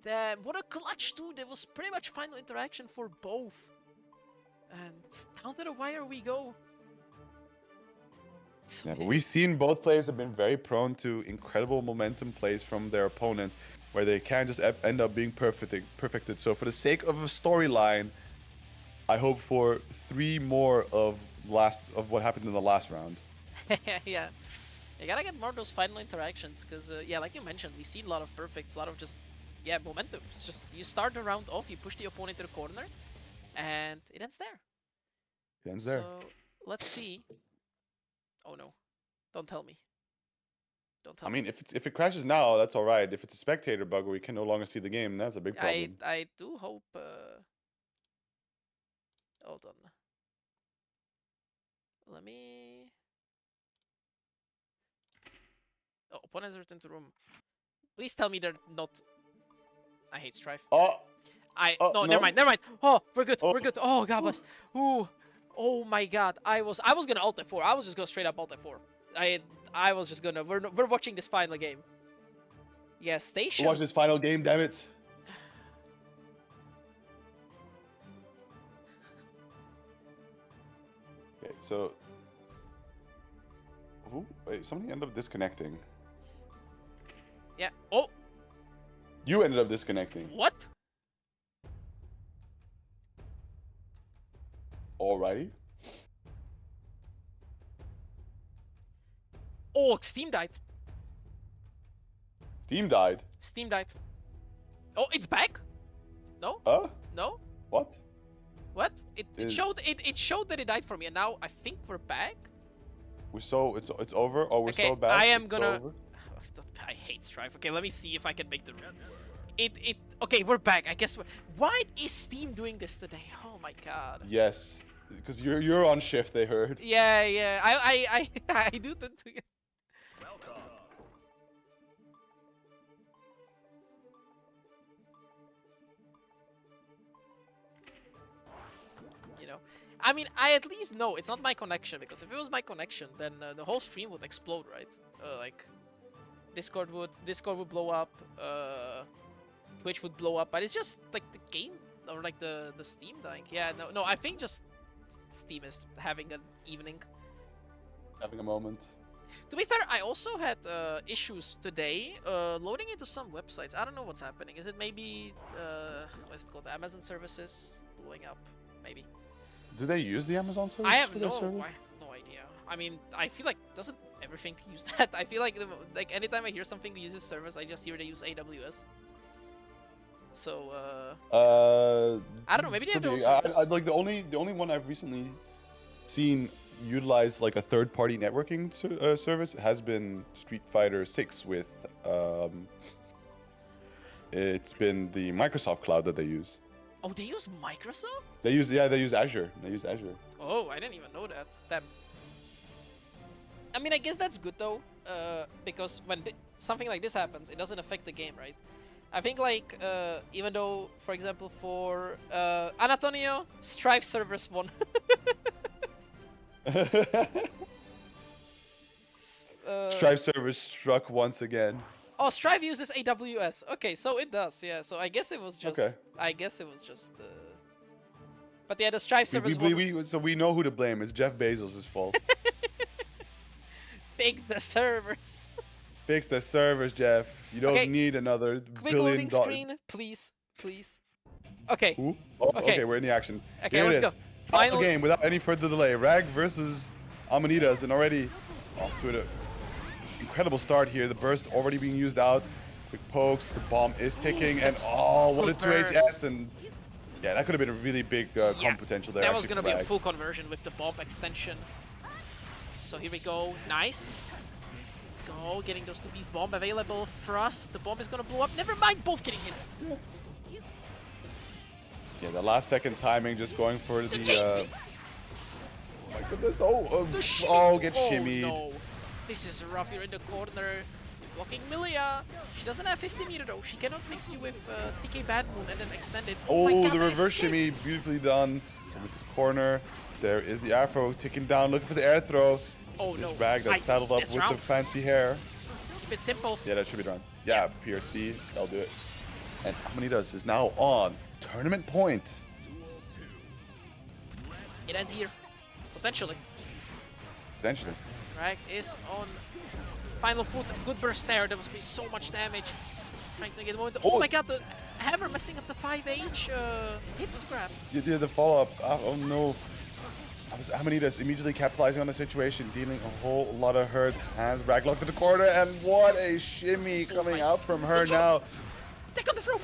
Damn, what a clutch too. There was pretty much final interaction for both. And down to the wire we go. So yeah, but we've seen both players have been very prone to incredible momentum plays from their opponent, where they can just end up being perfected. So for the sake of a storyline, I hope for 3 more of what happened in the last round. Yeah, you gotta get more of those final interactions, because yeah, like you mentioned, we've seen a lot of perfects, a lot of just momentum. It's just you start the round off, you push the opponent to the corner, and it ends there. It ends there. So let's see. Oh no! Don't tell me. Don't tell I me. mean, if it crashes now, that's all right. If it's a spectator bug where we can no longer see the game, that's a big problem. I do hope. Hold on. Let me. Oh, opponent has returned to room. Please tell me they're not. I hate Strife. Oh, No, no. never mind. Oh, we're good. Oh. We're good. Oh, God bless. Ooh. Oh my God. I was gonna ult F4. I was just gonna straight up ult F4. I was just gonna. We're watching this final game. Yeah, station. Watch this final game, damn it. Okay, so. Ooh, wait, somebody ended up disconnecting. Yeah. Oh. You ended up disconnecting. What? Alrighty. Oh, Steam died. Steam died. Steam died. Oh, it's back? No? Huh? No? What? What? It showed that it died for me, and now I think we're back. It's over. Oh, we're Okay, so bad. I am it's gonna. over? I hate Strife. Okay, let me see if I can make the. Okay, we're back. I guess. Why is Steam doing this today? Oh my God. Yes, because you're on shift. They heard. Yeah. I do tend to. You know, I mean, I at least know it's not my connection, because if it was my connection, then the whole stream would explode, right? Like, Discord would blow up, Twitch would blow up, but it's just like the game or like the Steam dying. Yeah, no, I think just Steam is having an evening. Having a moment. To be fair, I also had issues today loading into some websites. I don't know what's happening. Is it maybe what's it called? Amazon services blowing up? Maybe. Do they use the Amazon service? I have for their service? no idea. I mean, I feel like doesn't everything use that? I feel like anytime I hear something who uses service, I just hear they use AWS. So I don't know. Maybe they have their own service. Like the only one I've recently seen utilize like a third-party networking service has been Street Fighter 6 with it's been the Microsoft Cloud that they use. Oh, they use Microsoft? They use Azure. They use Azure. Oh, I didn't even know that. Damn. I mean, I guess that's good though, because when something like this happens, it doesn't affect the game, right? I think like even though, for example, for Anatonio, Strife servers won. Strife servers struck once again. Oh, Strive uses AWS. Okay, so it does. Yeah. So I guess it was just. Okay. I guess it was just. But yeah, the Strive servers. So we know who to blame. It's Jeff Bezos' fault. Fix the servers. Fix the servers, Jeff. You don't Okay. need another Quick billion loading dollars. screen, please, please. Okay. Ooh. Oh, Okay. okay, we're in the action. Okay, Here it let's go. is. Final Final game without any further delay. Rag versus Amanitas, and already off to an incredible start here. The burst already being used out. Quick pokes. The bomb is ticking, and oh, what a good 2HS! burst. And yeah, that could have been a really big comp potential there. That was actually, gonna for be a Rag. full conversion with the bomb extension. So here we go. Nice. Go, getting those two piece bomb available for us. The bomb is gonna blow up. Never mind, both getting hit. Yeah, the last second timing, just going for the. JP. Oh my goodness! Oh, The shimmy. oh, get Oh, shimmied. no. This is rough. You're in the corner. Blocking Millia. She doesn't have 50 meter though. She cannot mix you with TK Bad Moon and then extend it. Oh, my Oh, God, the that reverse escape. shimmy, beautifully done. Over to the corner. There is the R.E.V.O ticking down, looking for the air throw. Oh This no. Rag that's saddled up this with round. the fancy hair. Keep it simple. Yeah, that should be done. Yeah, PRC, that'll do it. And Amanitas is now on tournament point. It ends here. Potentially. Potentially. Rag is on final foot. Good burst there. There was going to be so much damage. Trying to get the moment. Oh, Oh. my God. The hammer messing up the 5H hit grab. You did the follow-up. Oh no. Amanitas immediately capitalizing on the situation, dealing a whole lot of hurt. Has Rag locked to the corner, and what a shimmy coming out from her now. Take on the throw.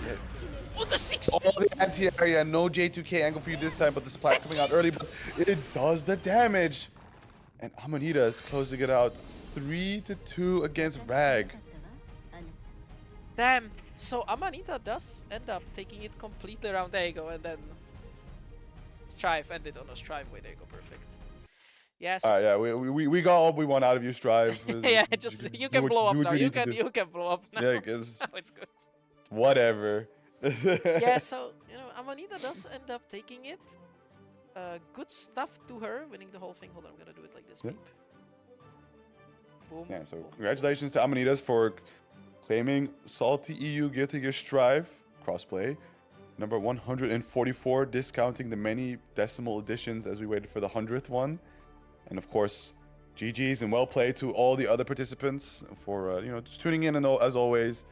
Oh, the 6. Oh, the anti-area, no J2K angle for you this time, but the splat coming out early, but it does the damage. And Amanitas closing it out 3-2 against Rag. Damn. So Amanita does end up taking it completely around. There you go. And then Strive ended on a Strive way. There you go. Perfect. Yes. Yeah, we got all we want out of you, Strive. Yeah, just you can blow up now. You can blow up now. Yeah, because Now it's good. whatever. Yeah, so you know, Amanita does end up taking it. Good stuff to her, winning the whole thing. Hold on, I'm gonna do it like this. Yeah. Beep. Boom. Yeah, so boom. congratulations to Amanitas for claiming SaltyEU Gear Xrd Rev crossplay. Number 144, discounting the many decimal editions as we waited for the 100th one. And of course, GG's and well played to all the other participants for you know, just tuning in, and as always,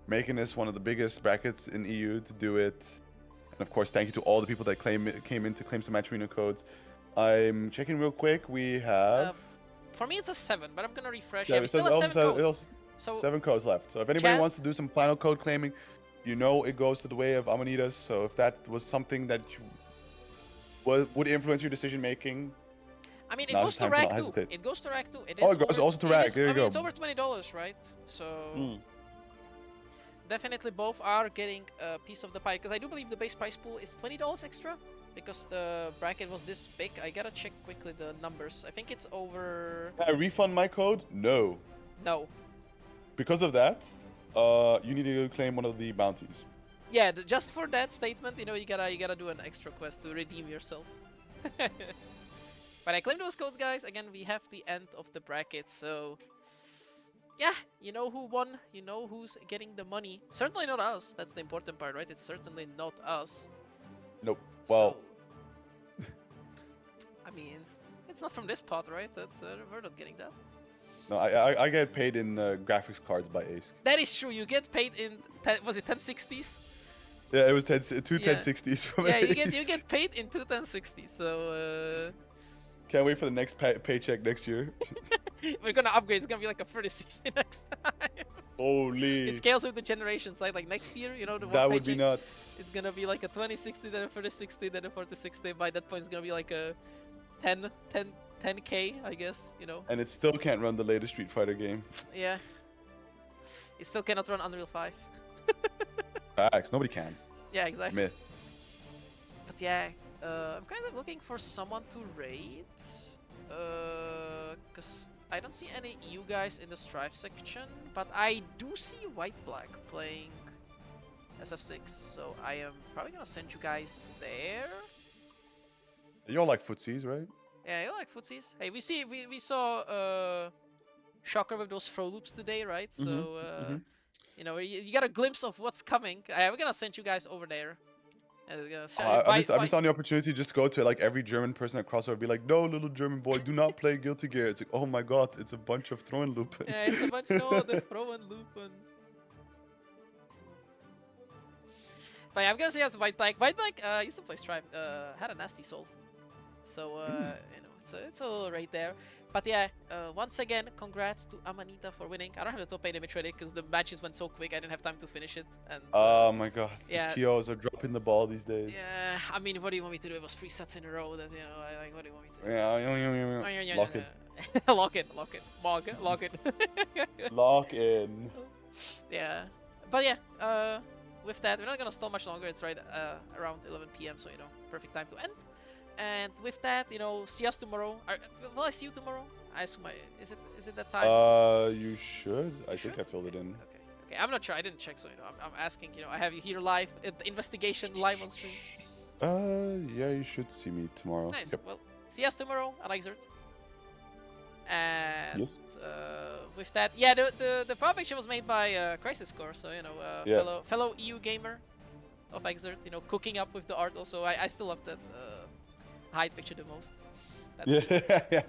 making this one of the biggest brackets in EU to do it. And of course, thank you to all the people that came in to claim some Match Arena codes. I'm checking real quick. We have For me, it's a 7, but I'm gonna refresh. seven, Yeah, we still have 7 codes. So 7 codes left. So if anybody Chat. wants to do some final code claiming, you know it goes to the way of Amanitas. So if that was something that you would influence your decision making, I mean, it Now's goes the to time to Rag not too. hesitate. It goes to Rag too. It Oh, is it goes also to it Rag. is- There you I mean, go. it's over $20, right? So definitely both are getting a piece of the pie. Because I do believe the base price pool is $20 extra. Because the bracket was this big. I gotta check quickly the numbers. I think it's over. can I refund my code? No. No. Because of that, you need to claim one of the bounties. Yeah, just for that statement, you know, you gotta do an extra quest to redeem yourself. But I claim those codes, guys. Again, we have the end of the bracket, so yeah, you know who won. You know who's getting the money. Certainly not us. That's the important part, right? It's certainly not us. Nope. Well, So, I mean, it's not from this pot, right? That's we're not getting that. no, I get paid in graphics cards by Ace. That is true. You get paid in was it 1060s? Yeah, it was two Yeah. 1060s from Yeah, Ace. you get paid in 1060s. So Can't wait for the next paycheck next year. we're gonna upgrade. It's gonna be like a 3060 next time. Holy. It scales with the generations. Like next year, you know, the one That would be paycheck, nuts. it's gonna be like a 2060, then a 3060, then a 4060. By that point, it's gonna be like a 10k, I guess. You know. And it still can't run the latest Street Fighter game. Yeah. It still cannot run Unreal 5. Facts. Nobody can. Yeah, exactly. Myth. But yeah, I'm kind of looking for someone to raid. Cause I don't see any EU guys in the Strife section, but I do see White Black playing SF6, so I am probably gonna send you guys there. You all like footsies, right? Yeah, you like footsies. Hey, we saw Shocker with those throw loops today, right? So mhm. you know, you got a glimpse of what's coming. We're gonna send you guys over there. I missed on the opportunity to just go to like every German person at crossover, be like, no, little German boy, do not play Guilty Gear. It's like, oh my god, it's a bunch of throwing loopen. Yeah, it's a bunch of the throw and loopen. But yeah, I'm gonna say as White Black. White Black used to play Strive, had a nasty soul. So, you know, it's all right there. But yeah, once again, congrats to Amanita for winning. I don't have the top 8 image ready because the matches went so quick I didn't have time to finish it. And Oh my god, yeah. the TOs are dropping the ball these days. Yeah, I mean, what do you want me to do? It was 3 sets in a row that, you know, like, what do you want me to do? Yeah, lock in. Lock in, lock in. Lock in. Lock in. Yeah. But yeah, with that, we're not gonna stall much longer. It's right around 11 p.m., so, you know, perfect time to end. And with that, you know, see us tomorrow. Will I see you tomorrow? I assume is it that time? You should. I think I filled it in. Okay, I'm not sure. I didn't check, so, you know, I'm asking. You know, I have you here live at the investigation live on stream. Yeah, you should see me tomorrow. Nice. Yep. Well, see us tomorrow at Xrd. And Yes. with that, yeah, the pro picture was made by Crisis Core, so, you know, fellow EU gamer of Xrd, you know, cooking up with the art. Also, I still love that hide picture the most. That's Yeah,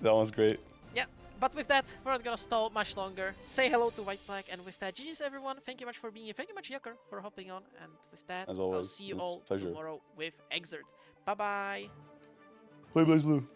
that one's great. Yeah, but with that, we're not gonna stall much longer. Say hello to White Black, and with that, GG's everyone. Thank you much for being here. Thank you much, Yucker, for hopping on. And with that, As always, I'll see you it's all a pleasure. tomorrow with Xrd. Bye bye. Play Blaze Blue.